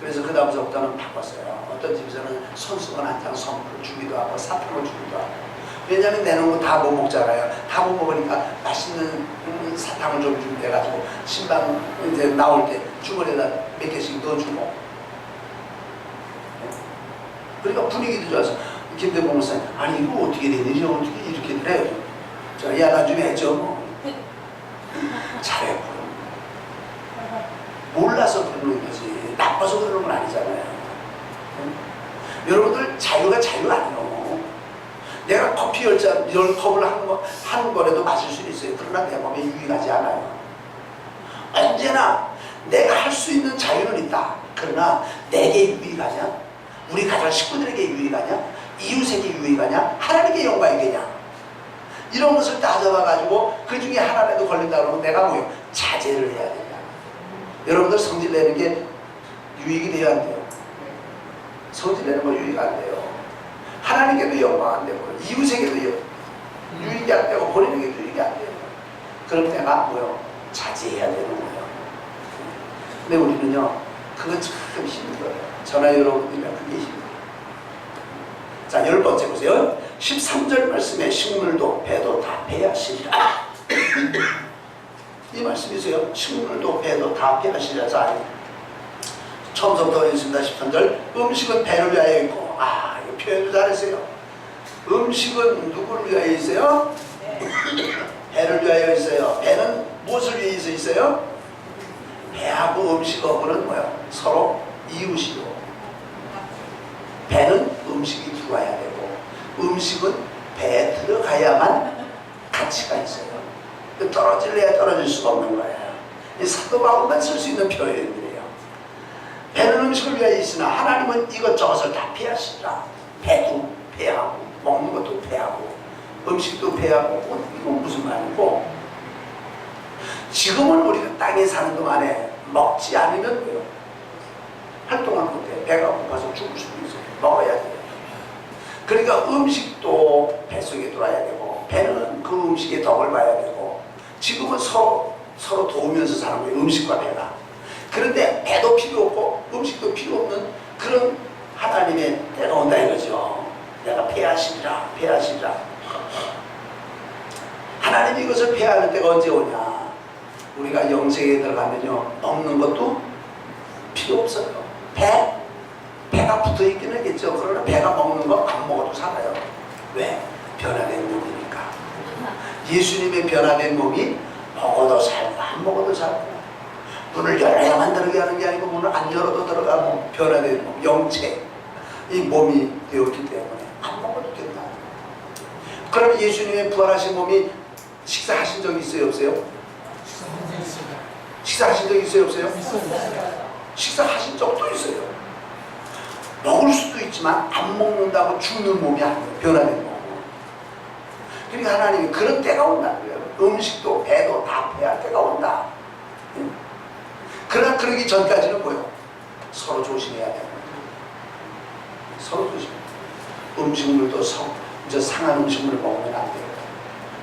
그래서 그 다음부터는 바꿨어요. 어떤 집에서는 손수건 한 장 선물 주기도 하고 사탕을 주기도 하고. 왜냐면 내놓은 거 다 못 먹잖아요. 다 못 먹으니까 맛있는 사탕을 좀 준비해가지고 신방 이제 나올 때 주머니에다 몇 개씩 넣어주고. 그러니까 분위기도 좋아서 김대봉 목사님 아니 이거 어떻게 된 일이야? 어떻게 이렇게 그래요? 제가 야단 좀 했죠 뭐. 잘했고 몰라서 그러는 거지 나빠서 그러는 건 아니잖아요. 여러분들 자유가 자유 아니에요. 내가 커피 10컵을 한 번에도 마실 수 있어요. 그러나 내 몸에 유익하지 않아요. 언제나 내가 할 수 있는 자유는 있다. 그러나 내게 유익하냐? 우리 가정 식구들에게 유익하냐? 이웃에게 유익하냐? 하나님께 영광이겠냐? 이런 것을 따져봐가지고 그 중에 하나라도 걸린다 그러면 내가 뭐요? 자제를 해야 된다. 여러분들 성질 내는 게 유익이 돼야 안 돼요. 성질 내는 거 유익 안 돼요. 하나님께도 영광 안 되고 이웃에게도 유익이 안 되고 본인에게도 유익이 안 돼요. 그럼 내가 뭐요? 자제해야 되는 거예요. 근데 우리는요 그건 참 힘들어요. 저나 여러분들이랑 그게 힘들어요. 자 10번째 보세요. 13절 말씀에 식물도 배도 다 배하시리라. 이 말씀이세요. 식물도 배도 다 배하시리라. 자 처음부터 읽습니다. 13절 음식은 배를 위하여 있고 이거 표현도 잘했어요. 음식은 누구를 위하여 있어요? 배를 위하여 있어요. 배는 무엇을 위해서 있어요? 배하고 음식하고는 뭐야? 서로 이웃이요. 배는 음식이 들어와야 되고 음식은 배에 들어가야만 가치가 있어요. 떨어질래야 떨어질 수가 없는 거예요. 이 사도 바울만 쓸 수 있는 표현들이에요. 배는 음식을 위하여 있으나 하나님은 이것저것을 다 배하시라. 배도 배하고 먹는 것도 배하고 음식도 배하고 이건 무슨 말이고 지금은 우리가 땅에 사는 동안에 먹지 않으면 왜요? 활동할 때 배가 고파서 죽을 수도 있어요. 먹어야 돼요. 그러니까 음식도 뱃속에 들어와야 되고 배는 그 음식의 덕을 봐야 되고 지금은 서로 도우면서 사는 거예요. 음식과 배가. 그런데 배도 필요 없고 음식도 필요 없는 그런 하나님의 때가 온다 이거죠. 내가 배하시리라. 하나님이 이것을 배하는 때가 언제 오냐? 우리가 영생에 들어가면요 먹는 것도 필요 없어요. 배가 붙어 있긴 하겠죠. 그러나 배가 먹는 거 안 먹어도 살아요. 왜? 변화된 몸이니까. 예수님의 변화된 몸이 먹어도 살고 안 먹어도 살고 문을 열어야만 들어가게 하는 게 아니고 문을 안 열어도 들어가고 변화된 몸, 영체 이 몸이 되었기 때문에 안 먹어도 된다. 그럼 예수님의 부활하신 몸이 식사하신 적이 있어요 없어요? 식사하신 적이 있어요 없어요? 식사하신 적도 있어요. 먹을 수도 있지만 안 먹는다고 죽는 몸이 아니에요. 변화된 몸. 그러니까 하나님이 그런 때가 온다는 거예요. 음식도 배도 다 배할 때가 온다. 그러나 그러기 전까지는 뭐예요? 서로 조심해야 돼요. 서로 조심해야 돼요. 음식물도 이제 상한 음식물을 먹으면 안 돼요.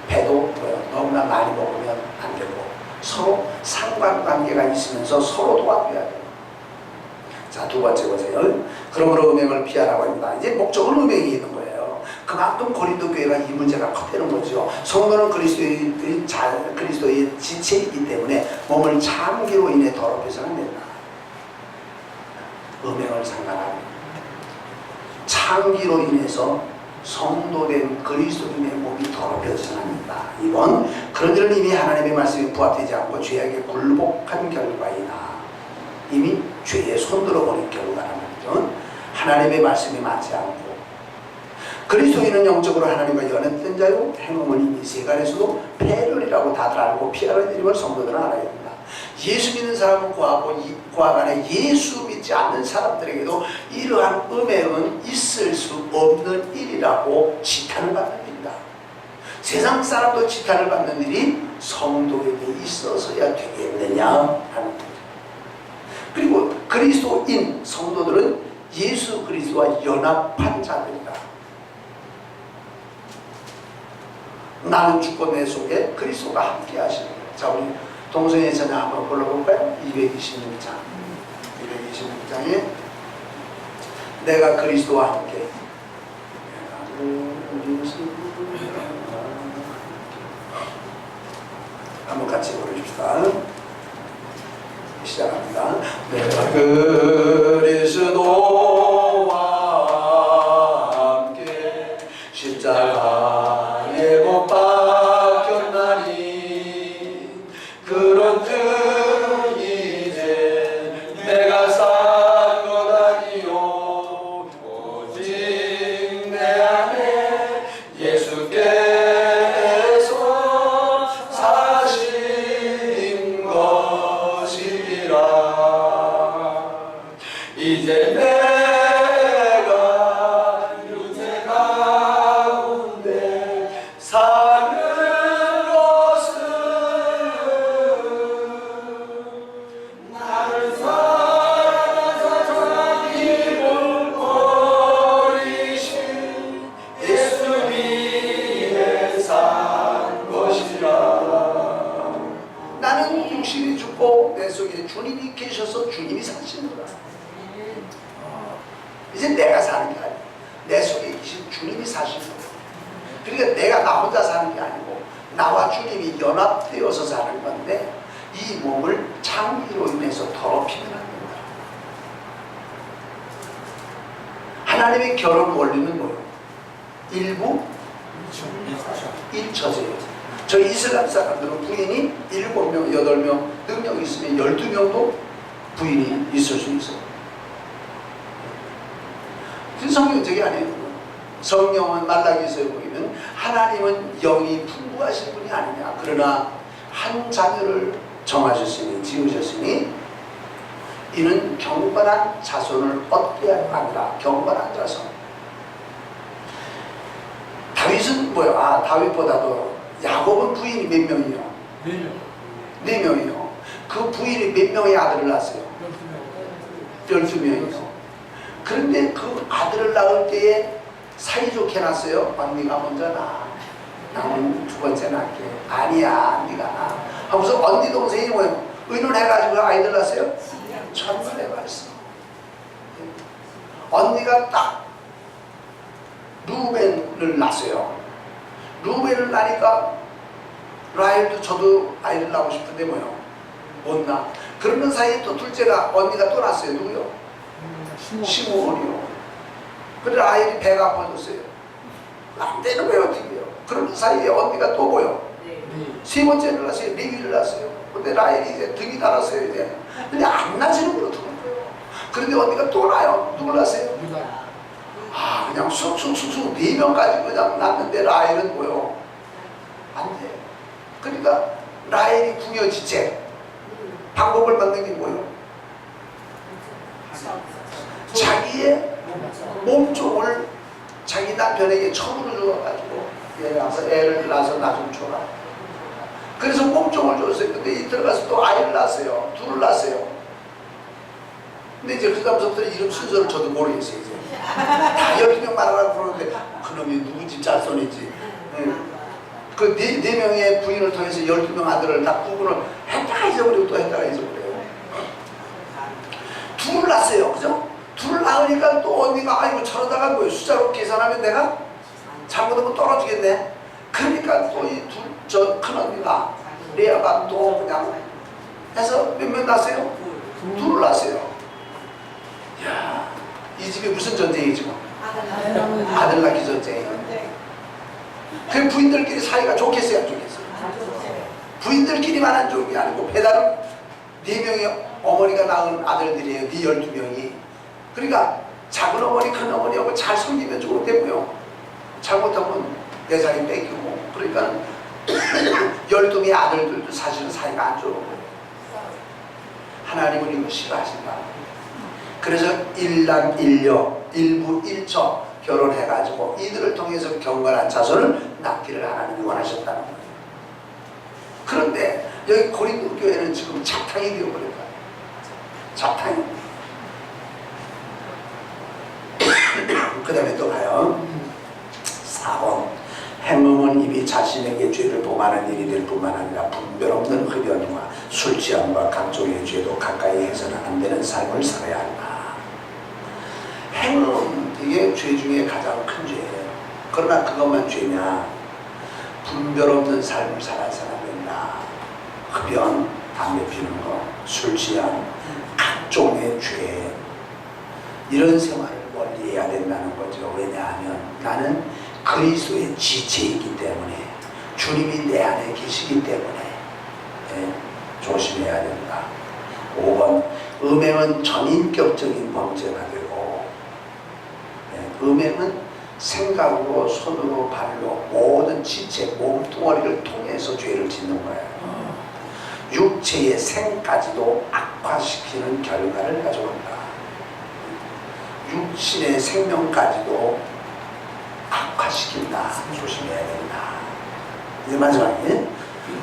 배도 뭐예요? 너무나 많이 먹으면 안 되고 서로 상관관계가 있으면서 서로 도와줘야 돼요. 자, 두 번째 보세요. 그러므로 음행을 피하라고 합니다. 이제 목적은 음행이 있는 거예요. 그만큼 고린도 교회가 이 문제가 컸다는 거죠. 성도는 그리스도의 지체이기 때문에 몸을 참기로 인해 더럽혀서는 안 된다. 음행을 상관하고 창기로 인해서 성도된 그리스도인의 몸이 더럽혀져서 합니다. 2번 그런 일은 이미 하나님의 말씀이 부합되지 않고 죄악에 굴복한 결과이나 이미 죄에 손들어 버린 결과라는 거죠. 하나님의 말씀이 맞지 않고 그리스도인은 영적으로 하나님과 연합된 자요 행음은 이미 세간에서도 패륜이라고 다들 알고 피하는 일임을 성도들은 알아야 됩니다. 예수 믿는 사람은 고하고 고학 안에 예수 믿지 않는 사람들에게도 이러한 음행은 있을 수 없는 일이라고 지탄을 받는 일이다. 세상 사람도 지탄을 받는 일이 성도에게 있어서야 되겠느냐 하는 거죠. 그리고 그리스도인 성도들은 예수 그리스도와 연합한 자들이다. 나는 죽고 내 속에 그리스도가 함께 하시는 거예요. 자, 우리 동성애 전에 한번 불러볼까요? 226장 226장에 내가 그리스도와 함께 한번 같이 부르십시다. 시작합니다. 내가 그리스도와 함께 십자가에 못 박혔나니 그런즉 이제 내가 산 것 아니요 오직 내 안에 예수께서 사신 것이라. 이제 내가 육체 가운데 사는 것은 나를 사랑하사 힘을 버리신 예수 위에 산 것이라. 나는 육신이 죽고 내 속에 주님이 계셔서 주님이 사시는 거다. 이제 내가 사는 게 아니고 내 속에 계신 주님이 사시는 거예요. 그러니까 내가 나 혼자 사는 게 아니고 나와 주님이 연합되어서 사는 건데 이 몸을 창기로 인해서 더럽히면 안 된다. 하나님의 결혼 원리는 뭐예요? 일부 일처제예요. 저희 이슬람 사람들은 부인이 7명, 8명, 능력이 있으면 12명도 부인이 있을 수 있어요. 성경적이 아니에요. 성경은 말라기서에 보이면 하나님은 영이 풍부하신 분이 아니냐. 그러나 한 자녀를 정하셨으니 지으셨으니 이는 경건한 자손을 얻게 하니라. 경건한 자손. 다윗은 뭐야? 아, 다윗보다도 야곱은 부인이 몇 명이요? 4명. 4명이요. 그 부인이 몇 명의 아들을 낳았어요? 12명이요. 그런데 그 아들을 낳을 때에 사이좋게 낳았어요. 언니가 먼저 낳아. 나는 두 번째 낳게. 아니야, 네가 낳아. 하고서 언니 동생이 뭐예요? 의논해가지고 아이들 낳았어요? 천번에 말씀. 언니가 딱 루벤을 낳았어요. 루벤을 낳으니까 라헬도 저도 아이를 낳고 싶은데 뭐요? 못 낳아. 그러는 사이에 또 둘째가 언니가 또 낳았어요. 누구요? 시므온이요. 그래 라헬이 배가 아파졌어요. 안 되는 거예요. 어떻게 해요? 그러는 사이에 언니가 또 뭐요? 세 번째를 낳았어요. 레위를 낳았어요. 근데 라헬이 이제 등이 달았어요. 이제. 근데 안 낳지는 거로 두는 거예요. 그런데 언니가 또 낳아요. 누굴 낳았어요? 아, 그냥 쑥쑥쑥쑥 4명까지 그냥 낳는데 라헬은 뭐요? 안 돼. 그러니까 라헬이 궁여지책 방법을 만든 게 뭐예요? 자기의 몸종을 자기 남편에게 처분을 주어가지고 애를 낳아서 나 좀 줘라. 그래서 몸종을 줬어요. 근데 이 들어가서 또 아이를 낳았어요. 둘을 낳았어요. 근데 이제 그 다음부터 이름 순서를 저도 모르겠어요. 이제 다 12명 말하라고 그러는데 그놈이 누구 집 자손인지. 그 네 명의 부인을 통해서 12명 아들을 다 구분을 했다가 잊어버리고 또 했다가 잊어버려요. 둘을 낳았어요. 그죠? 둘을 낳으니까 또 언니가 아이고 저러다가 뭐 숫자로 계산하면 내가 잘못하면 떨어지겠네. 그러니까 또 이 저 큰언니가 레아가 또 그냥 해서 몇 명 낳았어요? 둘을 낳았어요. 이야, 이 집이 무슨 전쟁이 지금? 아들 아들 낳기 전쟁이. 그 부인들끼리 사이가 좋겠어요, 안 좋겠어요? 부인들끼리만 안 좋은 게 아니고 배달은 4명의 어머니가 낳은 아들들이에요. 12명이. 그러니까 작은 어머니 큰 어머니하고 잘 섬기면 좋은 되고요. 잘못하면 내 자리 뺏기고. 그러니까 12명의 아들들도 사실은 사이가 안 좋은 거예요. 하나님은 이거 싫어하신다. 그래서 일남 일녀 일부 일처 결혼해가지고 이들을 통해서 경건한 자손을 낳기를 하나님이 원하셨다는 거예요. 그런데 여기 고린도 교회는 지금 잡탕이 되어버렸다. 잡탕이. 그 다음에 또 가요. 4번. 행음은 이미 자신에게 죄를 범하는 일이 될 뿐만 아니라 분별 없는 흡연과 술 취함과 각종의 죄도 가까이 해서는 안 되는 삶을 살아야 한다. 행음, 이게 죄 중에 가장 큰 죄예요. 그러나 그것만 죄냐? 분별 없는 삶을 살아서는 된다. 흡연, 담배 피는 거, 술 취함, 각종의 죄, 이런 생활을 멀리해야 된다는 거죠. 왜냐하면 나는 그리스도의 지체이기 때문에, 주님이 내 안에 계시기 때문에 조심해야 된다. 5번, 음행은 전인격적인 범죄가 되고, 음행은 생각으로, 손으로, 발로 모든 지체, 몸뚱어리를 통해서 죄를 짓는 거예요. 육체의 생까지도 악화시키는 결과를 가져온다. 육신의 생명까지도 악화시킨다. 조심해야 된다. 이제 마지막에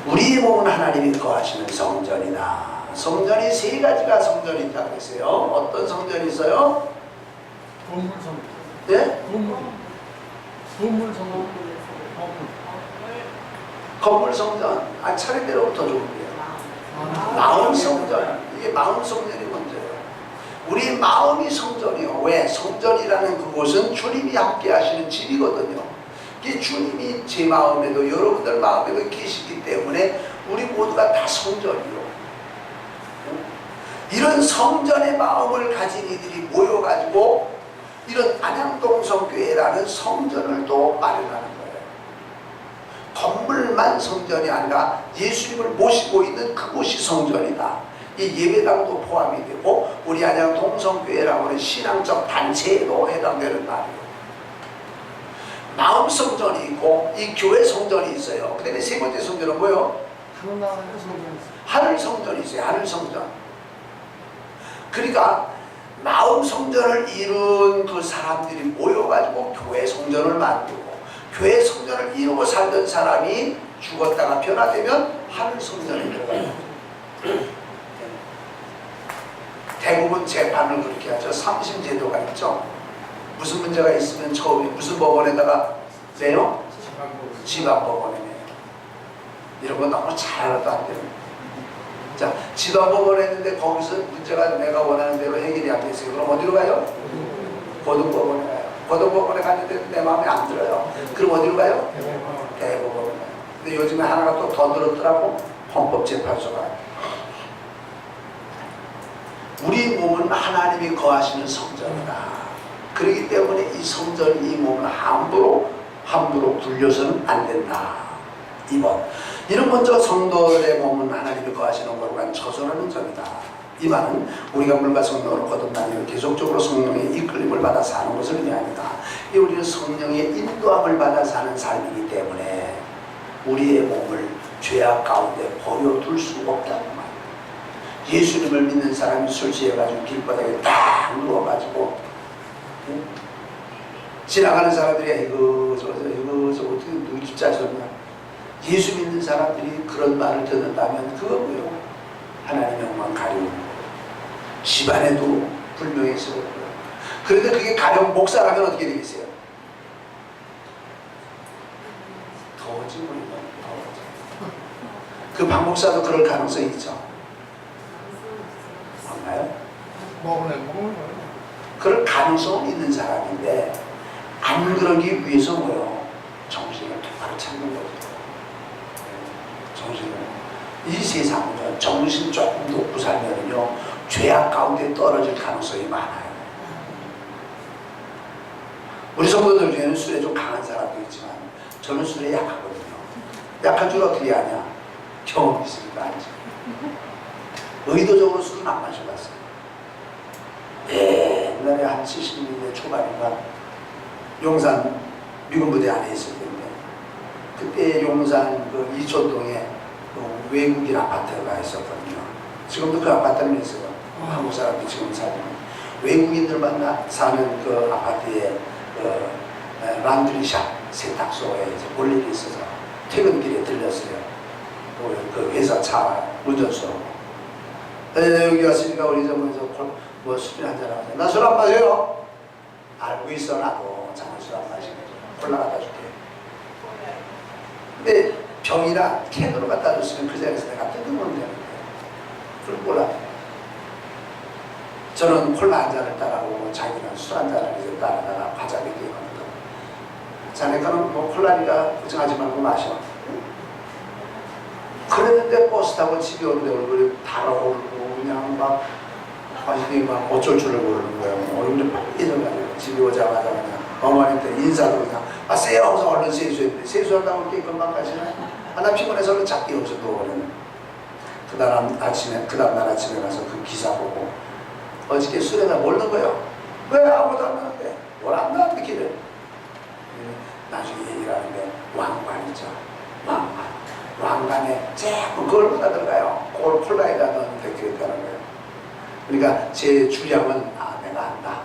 우리의 몸은 하나님이 거하시는 성전이다. 성전이 3가지가 성전이 있다고 했어요. 어떤 성전이 있어요? 건물 성전. 네? 건물 성전. 건물 성전. 차례대로부터 좋은데요. 마음 성전. 이게 마음 성전이 먼저예요. 우리 마음이 성전이요. 왜? 성전이라는 그곳은 주님이 함께 하시는 집이거든요. 이게 주님이 제 마음에도 여러분들 마음에도 계시기 때문에 우리 모두가 다 성전이요. 이런 성전의 마음을 가진 이들이 모여가지고 이런 안양동성교회라는 성전을 또 마련하는 거예요. 건물만 성전이 아니라 예수님을 모시고 있는 그곳이 성전이다. 이 예배당도 포함이 되고 우리 안양동성교회라고 하는 신앙적 단체에도 해당되는 말이에요. 마음 성전이 있고 이 교회 성전이 있어요. 그 다음에 3번째 성전은 뭐예요? 하늘 성전이 있어요. 하늘 성전. 그러니까 마음 성전을 이룬 그 사람들이 모여가지고 교회 성전을 만들고, 교회 성전을 이루고 살던 사람이 죽었다가 변화되면 하늘 성전에 들어가요. 대부분 재판을 그렇게 하죠. 삼심제도가 있죠. 무슨 문제가 있으면 처음에 무슨 법원에다가 내요? 지방법원에 내요. 이런 거 너무 잘 알아도 안 돼요. 자, 지방법원에 했는데 거기서 문제가 내가 원하는 대로 해결이 안 됐어요. 그럼 어디로 가요? 고등법원에 가요. 고등법원에 갔는데 내 마음에 안 들어요. 그럼 어디로 가요? 대법원에 가요. 근데 요즘에 하나가 또 더 늘었더라고. 헌법재판소가. 우리 몸은 하나님이 거하시는 성전이다. 그렇기 때문에 이 성전, 이 몸을 함부로 굴려서는 안 된다. 2번, 이는 먼저 성도들의 몸은 하나님이 거하시는 곳과 처소하는 점이다. 이 말은 우리가 물과 성령으로 거듭나며 계속적으로 성령의 이끌림을 받아 사는 것을 의미합니다. 우리는 성령의 인도함을 받아 사는 삶이기 때문에 우리의 몸을 죄악 가운데 버려둘 수 없다는 말이에요. 예수님을 믿는 사람이 술 취해가지고 길바닥에 딱 누워가지고 지나가는 사람들이 이거 저거 어떻게 누리 짜셨냐. 예수 믿는 사람들이 그런 말을 듣는다면 그거 뭐예요? 하나님의 영광 가리우는 거예요. 집안에도 불명예스러워요. 그런데 그게 가령 목사라면 어떻게 되겠어요? 더워지 보니까 더워져. 그 박 목사도 그럴 가능성이 있죠. 맞나요? 먹으래. 그럴 가능성은 있는 사람인데 안 그러기 위해서 뭐요? 정신을 똑바로 찾는 거죠. 정신을. 이 세상은요, 정신 조금 놓고 살면요, 죄악 가운데 떨어질 가능성이 많아요. 우리 성도들 중에는 술에 좀 강한 사람도 있지만 저는 술에 약하거든요. 약한 줄 어떻게 아냐? 경험이 있으니까 알지. 의도적으로 술은 안 마셔봤어요. 옛날에 한 70년대 초반인가 용산 미군 부대 안에 있을 텐데 그때 용산 그 이촌동에 그 외국인 아파트가 있었거든요. 지금도 그 아파트는 있어요. 한국 사람들이 지금 살고 외국인들만 사는 그 아파트에 란드리샵 세탁소에 이제 볼 일이 있어서 퇴근길에 들렸어요. 그 회사 차 운전수하고 여기 왔으니까 우리 저번에서 뭐 술이나 한잔 하자. 나 술 안 마셔요. 알고 있어. 나도 자네 술 안 마시고 콜라 갖다 줄게. 근데 병이나 캔으로 갖다 줬으면 그 자리에서 내가 뜯으면 되는데 그걸 몰라. 저는 콜라 한 잔을 따라오고 자기는 술 한 잔을 이제 따라다가 과자 몇 개 먹는다. 자네가는 뭐 콜라니까 걱정하지 말고 마셔. 그랬는데 버스 타고 집에 오는데 얼굴이 달아오르고 그냥 막 완전히 막 어쩔 줄을 모르는 거예요. 얼굴이 빨개져가지고 집에 오자마자 그냥 어머니한테 인사도 그냥 세요 하면서 얼른 세수했는데 세수한다고 이렇게 금방 가시나? 나 피곤해서 얼른 작게 여기서 누워버리는. 그 다음 날 아침에 가서 그 기사 보고 어저께 술에다 몰는 거예요. 왜 아무도 안 나는데 뭘 안 나는데 길을. 나중에 얘기를 하는데 왕관 있죠. 왕관에 자꾸 그걸 묻어 들어가요. 그걸 콜라에다 넣는데 그랬다는 거예요. 그러니까 제 주량은 내가 안다.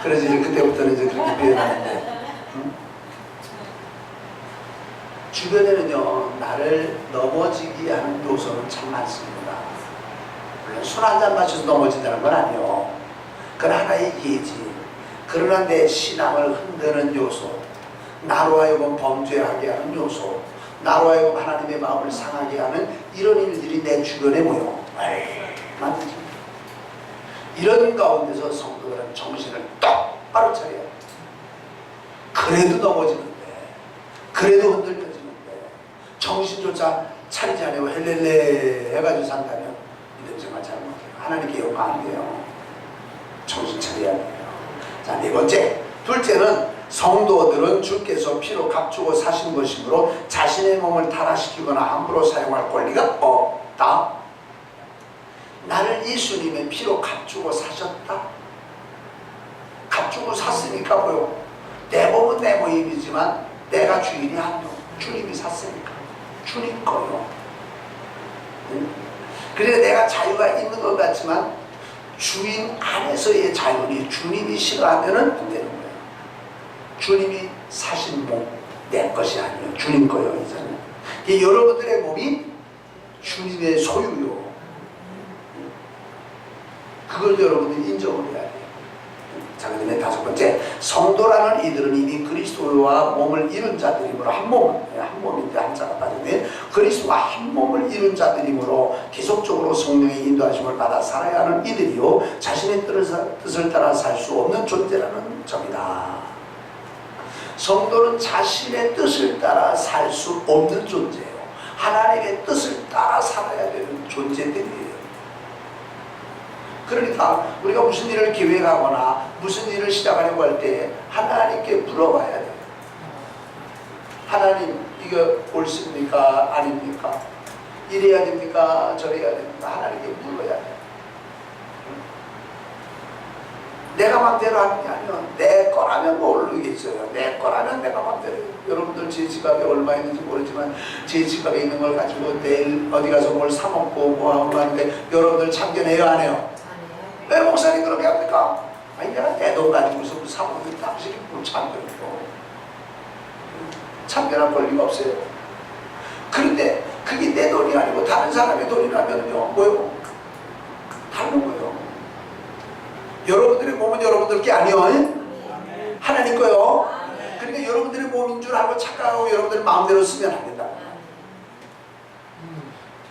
그래서 이제 그때부터는 이제 그렇게 표현하는데 주변에는요 나를 넘어지게 하는 요소는 참 많습니다. 물론 술 한 잔 마셔서 넘어진다는 건 아니에요. 그건 하나의 예지. 그러나 내 신앙을 흔드는 요소, 나로 하여금 범죄하게 하는 요소, 나로 하여금 하나님의 마음을 상하게 하는 이런 일들이 내 주변에 모여. 맞지? 이런 가운데서 성도들은 정신을 똑바로 차려야 돼. 그래도 넘어지는데, 그래도 흔들려지는데 정신조차 차리지 않고 헬렐레 해가지고 산다면 이들 정말 잘못해요. 하나님께 욕 안 돼요. 정신 차려야 돼요. 자, 네 번째, 둘째는 성도들은 주께서 피로 값주고 사신 것이므로 자신의 몸을 타락시키거나 함부로 사용할 권리가 없다. 나를 예수님의 피로 값주고 사셨다. 값주고 샀으니까 뭐요? 내 몸은 내 모임이지만 내가 주인이 아니요. 주님이 샀으니까 주님 거요. 그래서 내가 자유가 있는 것 같지만 주인 안에서의 자유니 주님이 싫어하면 안 되는 거예요. 주님이 사신 몸, 내 것이 아니에요. 주님 거요. 이제는 여러분들의 몸이 주님의 소유요. 그걸 여러분들이 인정을 해야 돼요. 자, 그 다음에 다섯 번째, 성도라는 이들은 이미 그리스도와 몸을 이룬 자들이므로 한 몸인데 한자가 빠졌네. 그리스도와 한 몸을 이룬 자들이므로 계속적으로 성령의 인도하심을 받아 살아야 하는 이들이요 자신의 뜻을 따라 살 수 없는 존재라는 점이다. 성도는 자신의 뜻을 따라 살 수 없는 존재예요. 하나님의 뜻을 따라 살아야 되는 존재들이에요. 그러니까 우리가 무슨 일을 계획하거나 무슨 일을 시작하려고 할 때 하나님께 물어봐야 돼요. 하나님, 이거 옳습니까? 아닙니까? 이래야 됩니까? 저래야 됩니까? 하나님께 물어야 돼요. 내가 맘대로 하는 게 아니라 내 거라면 모르겠어요. 내 거라면 내가 맘대로. 여러분들 제 지갑에 얼마 있는지 모르지만 제 지갑에 있는 걸 가지고 내일 어디 가서 뭘 사 먹고 뭐 하고 하는데 여러분들 참견해요, 안 해요? 왜 목사님 그렇게 합니까? 아니 내가 내 돈 가지고서 사 먹는 당신이 뭘 참견해요? 참견할 권리가 없어요. 그런데 그게 내 돈이 아니고 다른 사람의 돈이라면요 뭐요? 다른 거예요. 여러분들의 몸은 여러분들 게 아니에요. 하나님 거요. 그러니까 여러분들의 몸인 줄 알고 착각하고 여러분들 마음대로 쓰면 안 된다.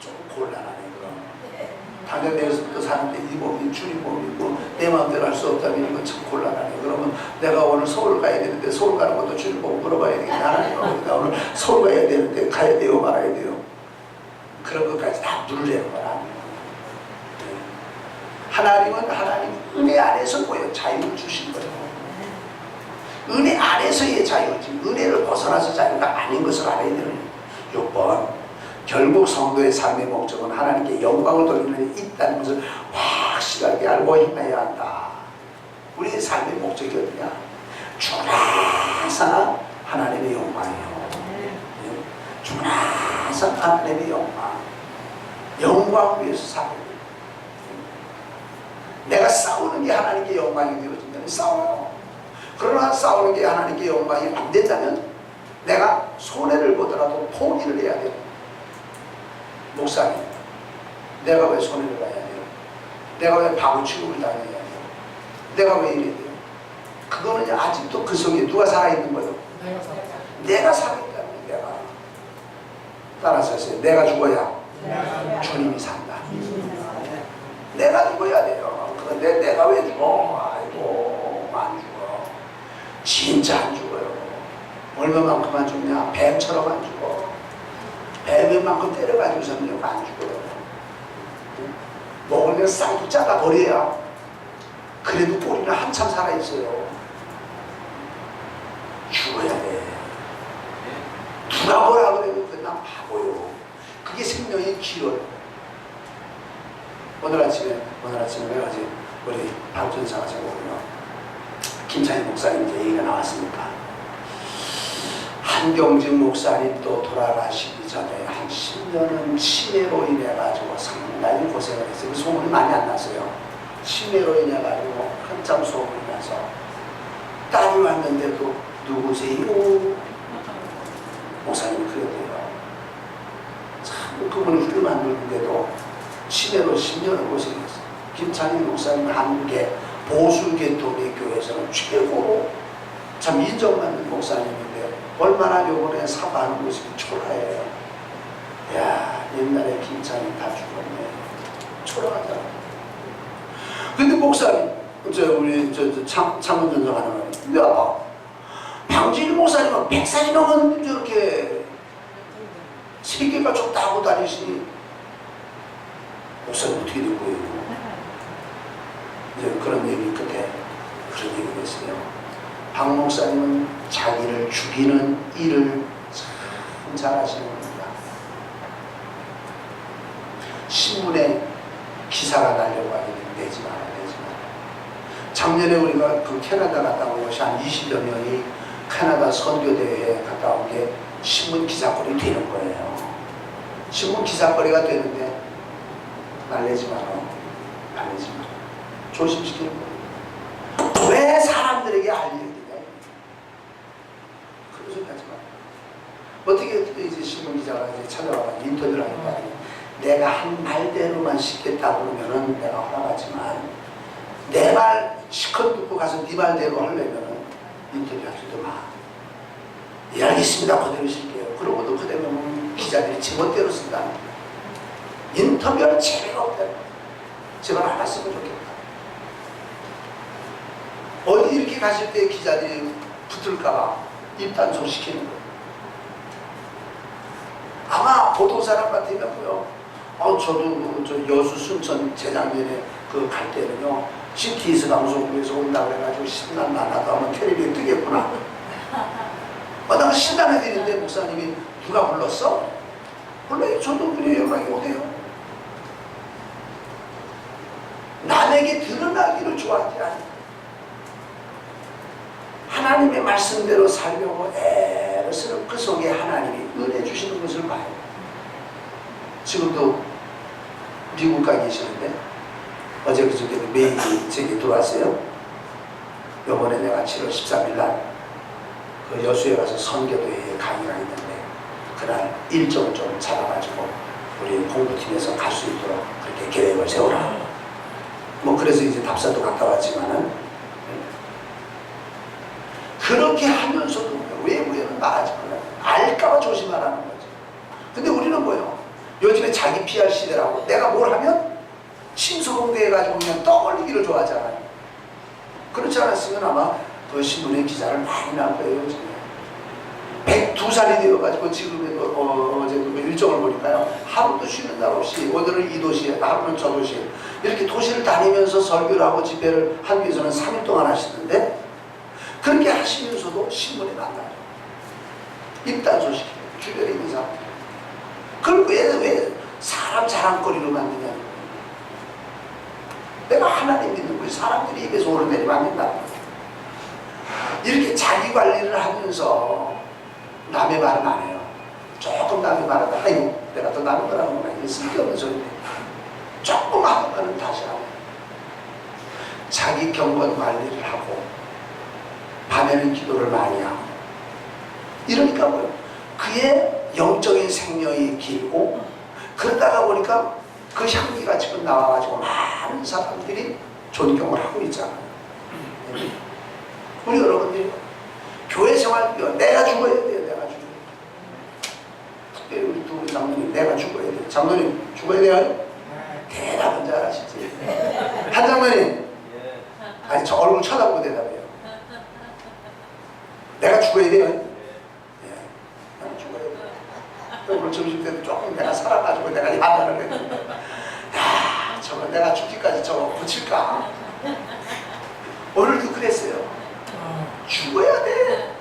좀 곤란하네 그럼. 당장 내일부터 사는데 이 몸이 주님 몸이고 내 마음대로 할 수 없다면 이건 참 곤란하네. 그러면 내가 오늘 서울 가야 되는데 서울 가는 것도 주님 보고 물어봐야 되겠네. 하나님 나 오늘 서울 가야 되는데 가야 돼요 말아야 돼요. 그런 것까지 다 누르려는 건 아니에요. 하나님은 하나님 은혜 안에서 모여 자유를 주신 거예요. 은혜 안에서의 자유지 은혜를 벗어나서 자유가 아닌 것을 알아야 되는 거예요. 6번 결국 성도의 삶의 목적은 하나님께 영광을 돌리는 데 있다는 것을 확실하게 알고 행해야 한다. 우리의 삶의 목적이 어디냐? 죽으나 사나 하나님의 영광이요. 죽으나 사나 하나님의 영광. 영광을 위해서 살아야 돼요. 내가 싸우는 게 하나님께 영광이 되어진다면 싸워요. 그러나 싸우는 게 하나님께 영광이 안 된다면 내가 손해를 보더라도 포기를 해야 돼요. 목사님, 내가 왜 손해를 봐야 돼요? 내가 왜 바보 취급을 당해야 돼요? 내가 왜 이래야 돼요? 그거는 아직도 그 속에 누가 살아있는 거예요? 내가 살아있다는 내가. 따라서 하세요. 내가 죽어야 주님이 산다. 내가 죽어야 돼요. 그런데 내가 왜 죽어? 아이고, 안 죽어. 진짜 안 죽어요. 얼마만큼만 죽냐? 뱀처럼 안 죽어. 뱀만큼 때려가지고서는 안 죽어요. 먹으면 쌍두 짜다 버려야 그래도 꼬리는 한참 살아있어요. 죽어야 돼. 누가 뭐라 그래도 그냥 바보요. 그게 생명의 길어요. 오늘 아침에 내가 지금 우리 박준사가 제보군요. 김찬희 목사님 이제 얘기가 나왔으니까 한경진 목사님도 돌아가시기 전에 한 10년은 치매로 인해 가지고 상당히 고생을 했어요. 그 소문이 많이 안 났어요. 치매로 인해 가지고 한참 소문이 나서 딸이 왔는데도 누구세요? 목사님이 그랬대요. 참 그분이 훌륭한 분인데도 치매로 10년을 고생했어요. 김찬희 목사님 한국의 보수계통의 교회에서는 최고로 참 인정받는 목사님인데 얼마나 요번에 사과하는 모습이 초라해요. 야, 옛날에 김찬희 다 죽었네. 초라하잖아. 근데 목사님, 우리 창문전정하는 거, 야, 방진희 목사님은 100살이 넘었는데 저렇게 세계가 좋다 하고 다니시니 목사님 어떻게 된 거예요? 이제 그런 얘기 끝에 그런 얘기를 했어요. 박 목사님은 자기를 죽이는 일을 참 잘하시는 겁니다. 신문에 기사가 나려고 하는데 내지 마라. 작년에 우리가 그 캐나다 갔다 온 것이 한 20여 명이 캐나다 선교대회에 갔다 온 게 신문 기사거리 되는 거예요. 신문 기사거리가 되는데 날리지 마라. 조심시키는 거예요. 왜 사람들에게 알려야 되냐? 그런 소리 하지 마. 어떻게 이제 신문 기자가 이제 찾아와 인터뷰를 하니까 내가 한 말대로만 싣겠다 그러면은 내가 허락하지만 내 말 시컷 듣고 가서 네 말대로 하려면은 인터뷰하지도 마. 예, 알겠습니다. 그대로 쉴게요. 그러고도 그대로 기자들이 제멋대로 쓴다. 인터뷰는 재미가 없다. 제발 안 했으면 좋겠다. 어디 이렇게 가실 때 기자들이 붙을까봐 입단속 시키는 거예요. 아마 보도사람 같으면요. 저도 저 여수 순천 재작년에 그 갈 때는요. CTS 방송국에서 온다고 해가지고 신난다 나도 하면 텔레비에 뜨겠구나. 내가 신나는 일인데 목사님이 누가 불렀어? 몰라요. 저도 그래요. 연락이 오대요. 남에게 드러나기를 좋아하지 않아요. 하나님의 말씀대로 살려고 애를 쓰는 그 속에 하나님이 은혜 주시는 것을 봐요. 지금도 미국 가 계시는데 어제 그저께도 메일이 제게 들어왔어요. 요번에 내가 7월 13일 날 그 여수에 가서 선교도에 강의가 있는데 그날 일정을 좀 잡아가지고 우리 공부팀에서 갈 수 있도록 그렇게 계획을 세우라. 뭐 그래서 이제 답사도 갔다 왔지만은 그렇게 하면서도 외부에는 나가지 말라. 알까봐 조심하라는 거죠. 근데 우리는 뭐예요? 요즘에 자기 PR 시대라고 내가 뭘 하면 침소봉대해가지고 그냥 떠벌리기를 좋아하잖아요. 그렇지 않았으면 아마 그 신문에 기사를 많이 날 거예요. 요즘에 102살이 되어가지고 지금 어제 그 일정을 보니까요. 하루도 쉬는 날 없이 오늘은 이 도시에 하루는 저 도시에 이렇게 도시를 다니면서 설교를 하고 집회를 하기 위해서는 3일 동안 하시는데 그렇게 하시면서도 신문에 나가요. 입단 소식이 주변에 있는 사람들. 그걸 왜 사람 자랑거리로 만드냐. 내가 하나님 믿는 거예요. 사람들이 입에서 오르내리면 안 된다. 이렇게 자기 관리를 하면서 남의 말은 안 해요. 조금 남의 말하다 아이고 내가 더 남의 말 하는구나. 이게 쓸데없는 소리인데 조금 하다가는 다시 하고 자기 경건 관리를 하고 밤에는 기도를 많이 하고 이러니까 뭐요? 그의 영적인 생명이 길고 그러다가 보니까 그 향기가 지금 나와가지고 많은 사람들이 존경을 하고 있잖아요. 우리 여러분들이 교회 생활 내가 죽어야 돼요. 내가 죽어야 돼요. 특별히 우리 두 분 장로님 내가 죽어야 돼요. 장로님 죽어야 돼요? 대답은 잘하시지. 한 장로님 아니 저 얼굴 쳐다보고 대답해요. 내가 죽어야 돼요? 예, 내가 죽어야 돼요. 오늘 점심 때도 조금 내가 살아가지고 내가 야단을 했는데 야 저거 내가 죽기까지 저거 고칠까? 오늘도 그랬어요. 죽어야 돼.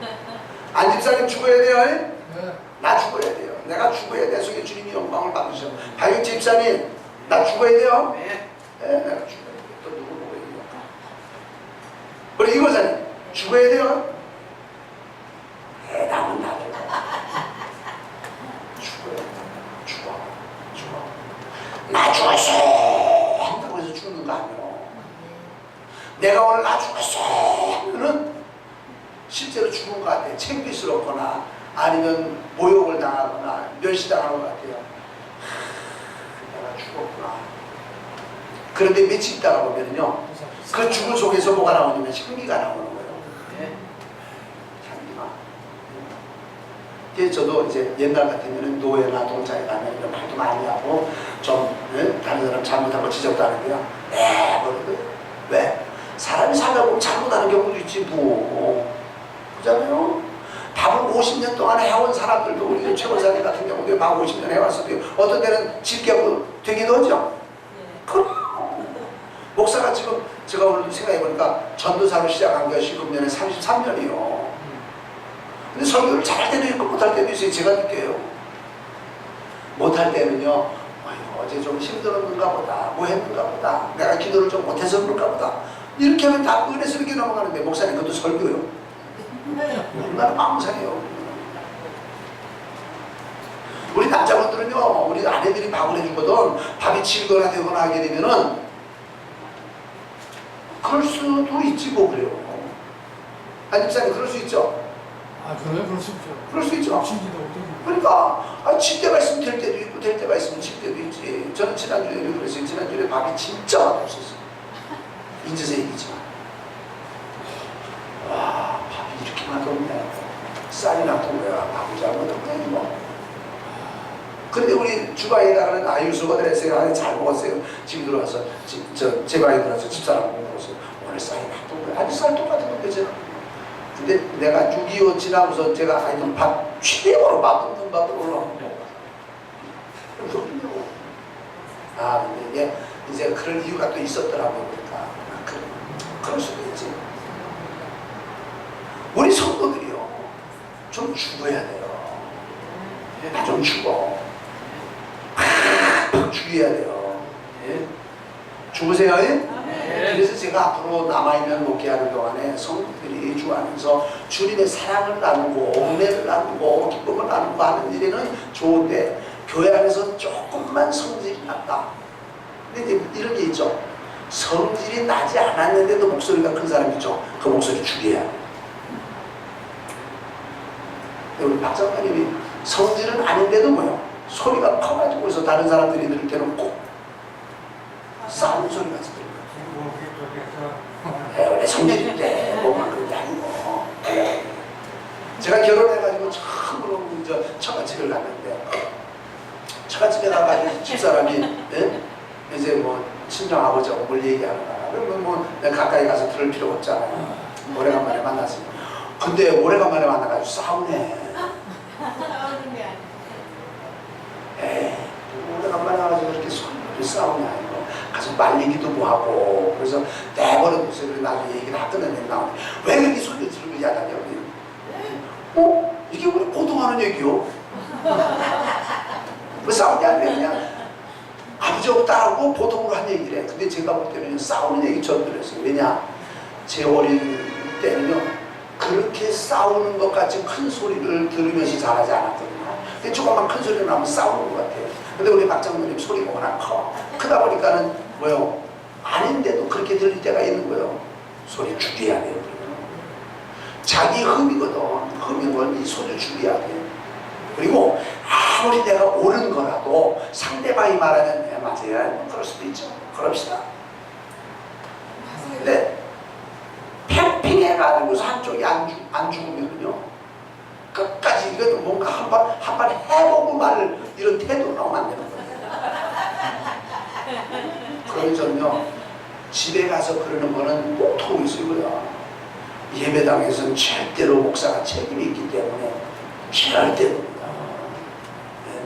안 집사님 죽어야 돼요? 네. 나 죽어야 돼요. 내가 죽어야 내 속에 주님이 영광을 받으셔. 박영 집사님 나 죽어야 돼요? 네. 내가 죽어야 돼요. 또 누구 보고 얘기해? 우리 이거사님 죽어야 돼요? 대답은 나도 죽어야 돼. 죽어. 나 죽었어. 한다고 해서 죽는 거 아니에요. 내가 오늘 나 죽었어 하면은 실제로 죽은 것 같아요. 창피스럽거나 아니면 모욕을 당하거나 멸시당하는 것 같아요. 내가 죽었구나. 그런데 며칠 있다가 보면요 그 죽음 속에서 뭐가 나오냐면 향기가 나오는 거예요. 향기가. 그래서 저도 이제 옛날 같으면 노예나 동자에 가면 이런 말도 많이 하고 좀 다른 사람 잘못하고 지적다는데요. 뭐라고요? 왜? 사람이 살다 보면 잘못하는 경우도 있지 뭐. 그렇잖아요. 밥을 50년 동안 해온 사람들도 우리 최고사님 같은 경우도 밥 50년 해왔어도 어떤 때는 질게 되기도 하죠. 그럼 목사가 지금 제가 오늘 생각해보니까 전도사로 시작한 것이 금년에 33년이요. 근데 설교를 잘할 때도 있고 못할 때도 있어요. 제가 느껴요. 못할 때는요 어제 좀 힘들었는가 보다 뭐 했는가 보다 내가 기도를 좀 못해서 그런가 보다 이렇게 하면 다 은혜서 이렇게 넘어가는데 목사님 그것도 설교요. 얼마나 망상해요. 우리 남자분들은요 우리 아내들이 밥을 해주거든 밥이 질거나 되거나 하게 되면은 그럴 수도 있지 뭐 그래요. 아니 목사님 그럴 수 있죠? 아 그래요? 그럴 수 있죠. 그럴 수 있죠. 진지도 어떤 그러니까 칠 때가 있으면 될 때도 있고 될 때가 있으면 칠 때도 있지. 저는 지난주에 그랬어요. 지난주에 밥이 진짜 맛없었어요. 인제서 얘기지만 와 밥이 이렇게 맛없네. 쌀이 나쁜 거야. 밥이 잘못했네 뭐. 근데 우리 주방에다가는 아유수가 그랬어요. 아니 잘 먹었어요. 집에 들어와서 제 방에 들어와서 집사람 먹었어요. 오늘 쌀이 나쁜 거야. 아니 쌀 똑같은 거 그죠? 근데 내가 6.25 지나고서 제가 하여튼 밥 최대로 맛없는 밥을 올라온 거야. 아 근데 이게 이제 그런 이유가 또 있었더라고요. 그러니까 그럴 수도 있지. 우리 성도들이요 좀 죽어야 돼요. 나 좀 죽어. 팍 죽여야 돼요. 예? 죽으세요? 예? 그래서 제가 앞으로 남아있는 목회하는 동안에 성도들이 주 안에서 주님의 사랑을 나누고 은혜를 나누고 기쁨을 나누고 하는 일에는 좋은데 교회 안에서 조금만 성질이 났다. 근데 이제 이런 게 있죠. 성질이 나지 않았는데도 목소리가 큰 사람 있죠. 그 목소리 죽여야 돼. 우리 박 장관님이 성질은 아닌데도 뭐요? 소리가 커가지고 그래서 다른 사람들이 들을 때는 꼭 싸우는 소리가 들려요. 원래 성질인데 뭐만 그런 게 아니고. 제가 결혼해가지고 처음으로 처갓집을 갔는데 처갓집에 가가지고 집사람이 이제 뭐 친정 아버지하고 뭘 얘기하는 거야. 그러면 뭐 내가 가까이 가서 들을 필요가 없잖아요. 오래간만에 만났으니. 근데 오래간만에 만나가지고 싸우네. 싸우는 게 아니고. 에이, 오래간만에 와가지고 그렇게 소리를 싸우냐 이거. 가서 말리기도 뭐하고 그래서 내버려 두세요. 나중에 얘기를 다 끝내면 나오네. 왜 그렇게 소리를 지르고 싸우는 얘기요. 뭐 싸우는 게 아니라 그냥 아버지하고 딸하고 보통으로 한 얘기래. 근데 제가 볼 때는 싸우는 얘기처럼 들었어요. 왜냐? 제 어린 때는요, 그렇게 싸우는 것 같이 큰 소리를 들으면서 자라지 않았거든요. 근데 조금만 큰 소리가 나면 싸우는 것 같아요. 근데 우리 박장로님 소리가 워낙 커. 크다 보니까는 뭐요? 아닌데도 그렇게 들릴 때가 있는 거예요. 소리 줄여야 돼요. 자기 흠이거든. 흠인 건 이 소리 줄여야 돼요. 그리고 아무리 내가 옳은 거라도 상대방이 말하면 네, 맞아요. 그럴 수도 있죠. 그럽시다. 근데 팽팽해가지고서 한쪽이 안 죽으면요, 끝까지 이거 뭔가 한 번 해보고 말을 이런 태도로 나오면 안 되는 거예요. 그러면서는요, 집에 가서 그러는 거는 보통 있어요. 예배당에서는 절대로 목사가 책임이 있기 때문에 절대로입니다. 네.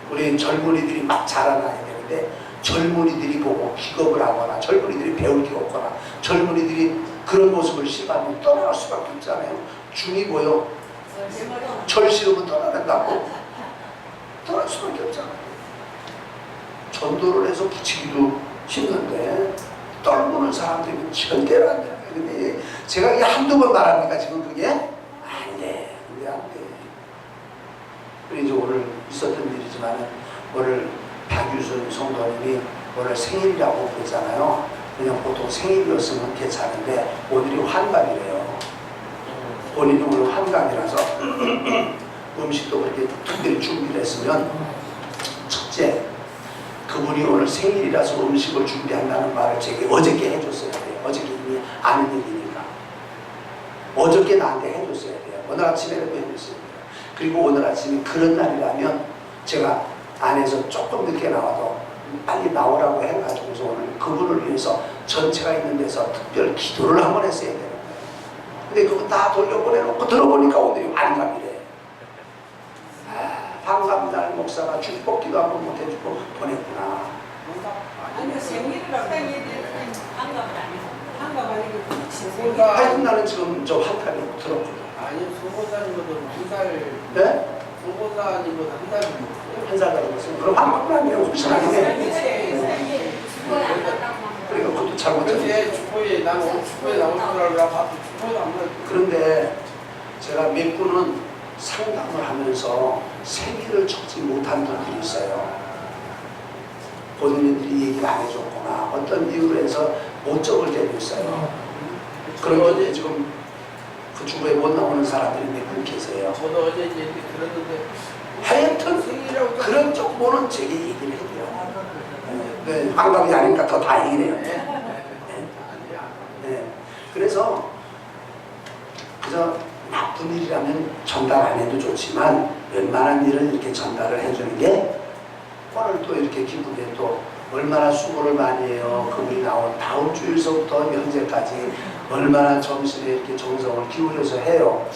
우리 젊은이들이 막 자라나야 되는데 젊은이들이 보고 기겁을 하거나 젊은이들이 배울 게 없거나 젊은이들이 그런 모습을 싫어하면 떠나갈 수밖에 없잖아요. 중이 뭐요? 절 싫으면 떠나간다고? 떠날 수밖에 없잖아요. 전도를 해서 붙이기도 힘든데 떨구는 사람들이 절대로 안 돼요. 근데 제가 이게 한두 번 말합니까? 지금 그게? 안 돼. 그게 안 돼. 그리고 이제 오늘 있었던 일이지만 오늘 박유순 성도님이 오늘 생일이라고 그러잖아요. 그냥 보통 생일이었으면 괜찮은데 오늘이 환갑이래요. 본인이 오늘 환갑이라서 음식도 그렇게 특별히 준비를 했으면 첫째, 그분이 오늘 생일이라서 음식을 준비한다는 말을 제게 어저께 해줬어야 돼요. 어저께 이미 아는 일이니까. 어저께 나한테 해줬어야 돼요. 오늘 아침에라도 해줬어야 돼요. 그리고 오늘 아침에 그런 날이라면 제가 안에서 조금 늦게 나와도 빨리 나오라고 해가지고서 오늘 그분을 위해서 전체가 있는 데서 특별 기도를 한번 했어야 되는 거예요. 근데 그거 다 돌려보내놓고 들어보니까 오늘이 환갑이래. 환갑날 목사가 축복기도 한번 못해주고 보냈구나. 아니요, 생일이라고 한갑은 아니고 한갑 아니고 소보다 하여튼 나는 지금 저 환갑이라고 들었거든. 아니 소보다님보다 한달 네? 소보다님보다 한 달 정도 한 살 가지고 그럼 환갑은 아니에요. 혹시 아니네. 그러니까 그것도 잘못했네. 그런데 축구에 나는 오늘 축구에 나올 줄 알고 봐도 축구에도 안 나올 그런데 제가 몇 분은 상담을 하면서 생일을 적지 못한 분들이 있어요. 본인들이 얘기를 안 해줬거나 어떤 이유로 해서 못 적을 때도 있어요. 그런 게 지금 그 주부에 못 나오는 사람들이 몇 분 계세요. 저도 어제 이제 이렇게 들었는데 하여튼 생일이라고 그런 쪽보는 제게 얘기를 해줘요. 네, 환갑이 아니니까 더 다행이네요. 네. 그래서 나쁜 일이라면 전달 안 해도 좋지만 웬만한 일은 이렇게 전달을 해주는 게 오늘 또 이렇게 기쁘게 또 얼마나 수고를 많이 해요. 그분이 나온 다음 주에서부터 현재까지 얼마나 정신에 이렇게 정성을 기울여서 해요.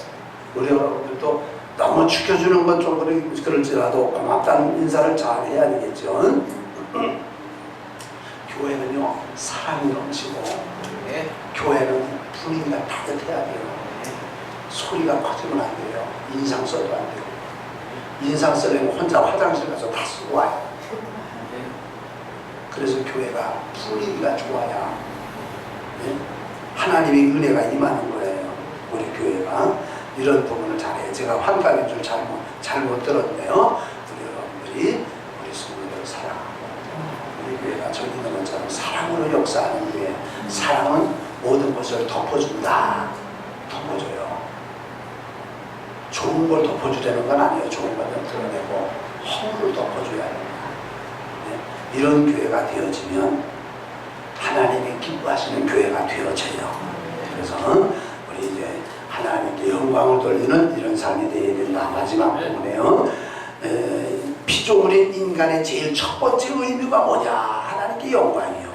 우리 여러분들도 너무 죽여주는 건 좀 그럴지라도 고맙다는 인사를 잘 해야 되겠죠. 교회는요, 사랑이 넘치고 교회는 분위기가 따뜻해야 돼요. 소리가 커지면 안 돼요. 인상 써도 안 돼요. 인상 쓰려면 혼자 화장실 가서 다 쓰고 와요. 그래서 교회가 분위기가 좋아야 하나님의 은혜가 임하는 거예요. 우리 교회가 이런 부분을 잘해요. 제가 환갑인 줄 잘못 들었네요. 우리 여러분들이 우리 성도를 사랑하고 우리 교회가 저기 있는 것처럼 사랑으로 역사하는 교회. 사랑은 모든 것을 덮어준다. 덮어줘요. 좋은 걸 덮어주려는 건 아니에요. 좋은 걸 드러내고 허물을 덮어줘야 합니다. 네? 이런 교회가 되어지면 하나님이 기뻐하시는 교회가 되어져요. 그래서 우리 이제 하나님께 영광을 돌리는 이런 삶이 되어야 된다. 마지막 부분에요. 피조물인 인간의 제일 첫 번째 의미가 뭐냐? 하나님께 영광이요.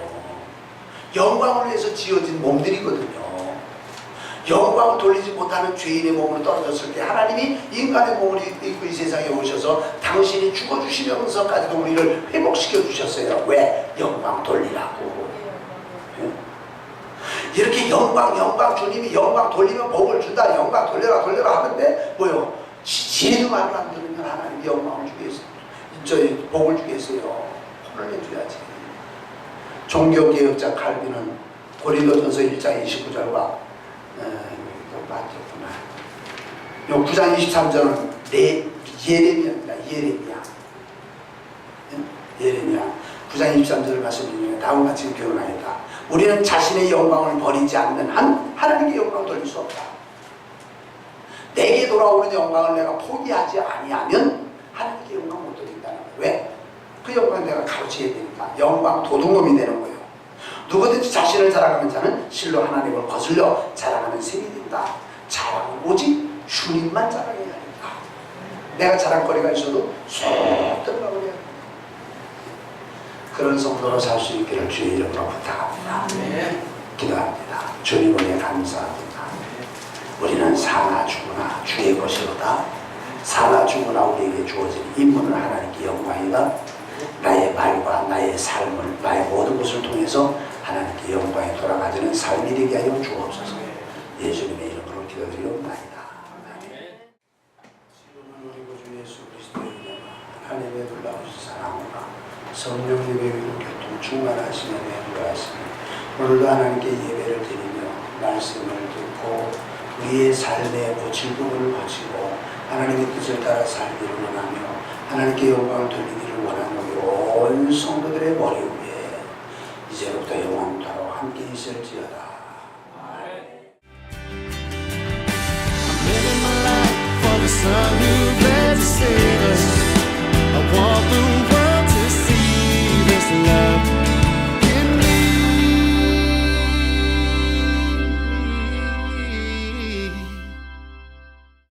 영광을 위해서 지어진 몸들이거든요. 영광을 돌리지 못하는 죄인의 몸으로 떨어졌을 때 하나님이 인간의 몸을 입고 이 세상에 오셔서 당신이 죽어주시면서까지도 우리를 회복시켜 주셨어요. 왜? 영광 돌리라고. 이렇게 영광 주님이 영광 돌리면 복을 준다. 영광 돌려라 하는데 뭐요? 지혜도 말을 안 들으면 하나님께 영광을 주겠어요. 저희 복을 주겠어요. 혼을 내줘야지. 종교개혁자 칼빈은 고린도전서 1장 29절과 맞겠구나. 요 9장 23절은 예레미야입니다. 예레미야 9장 23절을 말씀드리면 다음과 같이 교훈하였다. 우리는 자신의 영광을 버리지 않는 한 하나님께 영광을 돌릴 수 없다. 내게 돌아오는 영광을 내가 포기하지 아니하면 하나님께 영광 못 돌린다는 거예요. 왜? 그 영광을 내가 가로채야 되니까. 영광 도둑놈이 되는 거예요. 누구든지 자신을 자랑하는 자는 실로 하나님을 거슬려 자랑하는 셈이 된다. 자랑은 오직 주님만 자랑해야 된다. 내가 자랑거리가 있어도 쏙 들어가 버려야 된다. 그런 성도로 살 수 있기를 주의 이름으로 부탁합니다. 기도합니다. 주님 은혜 감사합니다. 우리는 사나 죽으나 주의 것이로다. 사나 죽으나 우리에게 주어진 임무는 하나님께 영광이다. 나의 말과 나의 삶을 나의 모든 것을 통해서 하나님께 영광에 돌아가지는 삶이 되게 하여 주옵소서. 예수님의 이름으로 기도드리옵나이다. 아멘. 지금은 우리 구주 예수 그리스도의 이름 하나님의 놀라우신 사랑과 성령님의 위로 교통 충만하시며 내주하시며 오늘도 하나님께 예배를 드리며 말씀을 듣고 우리의 삶의 질부분을 거치고 하나님의 뜻을 따라 살기를 원하며 하나님께 영광을 돌리기를 원하는 우리 온 성도들의 머리 위에 이제부터 영원토록 함께 있을지어다. Living my life for the son who bled.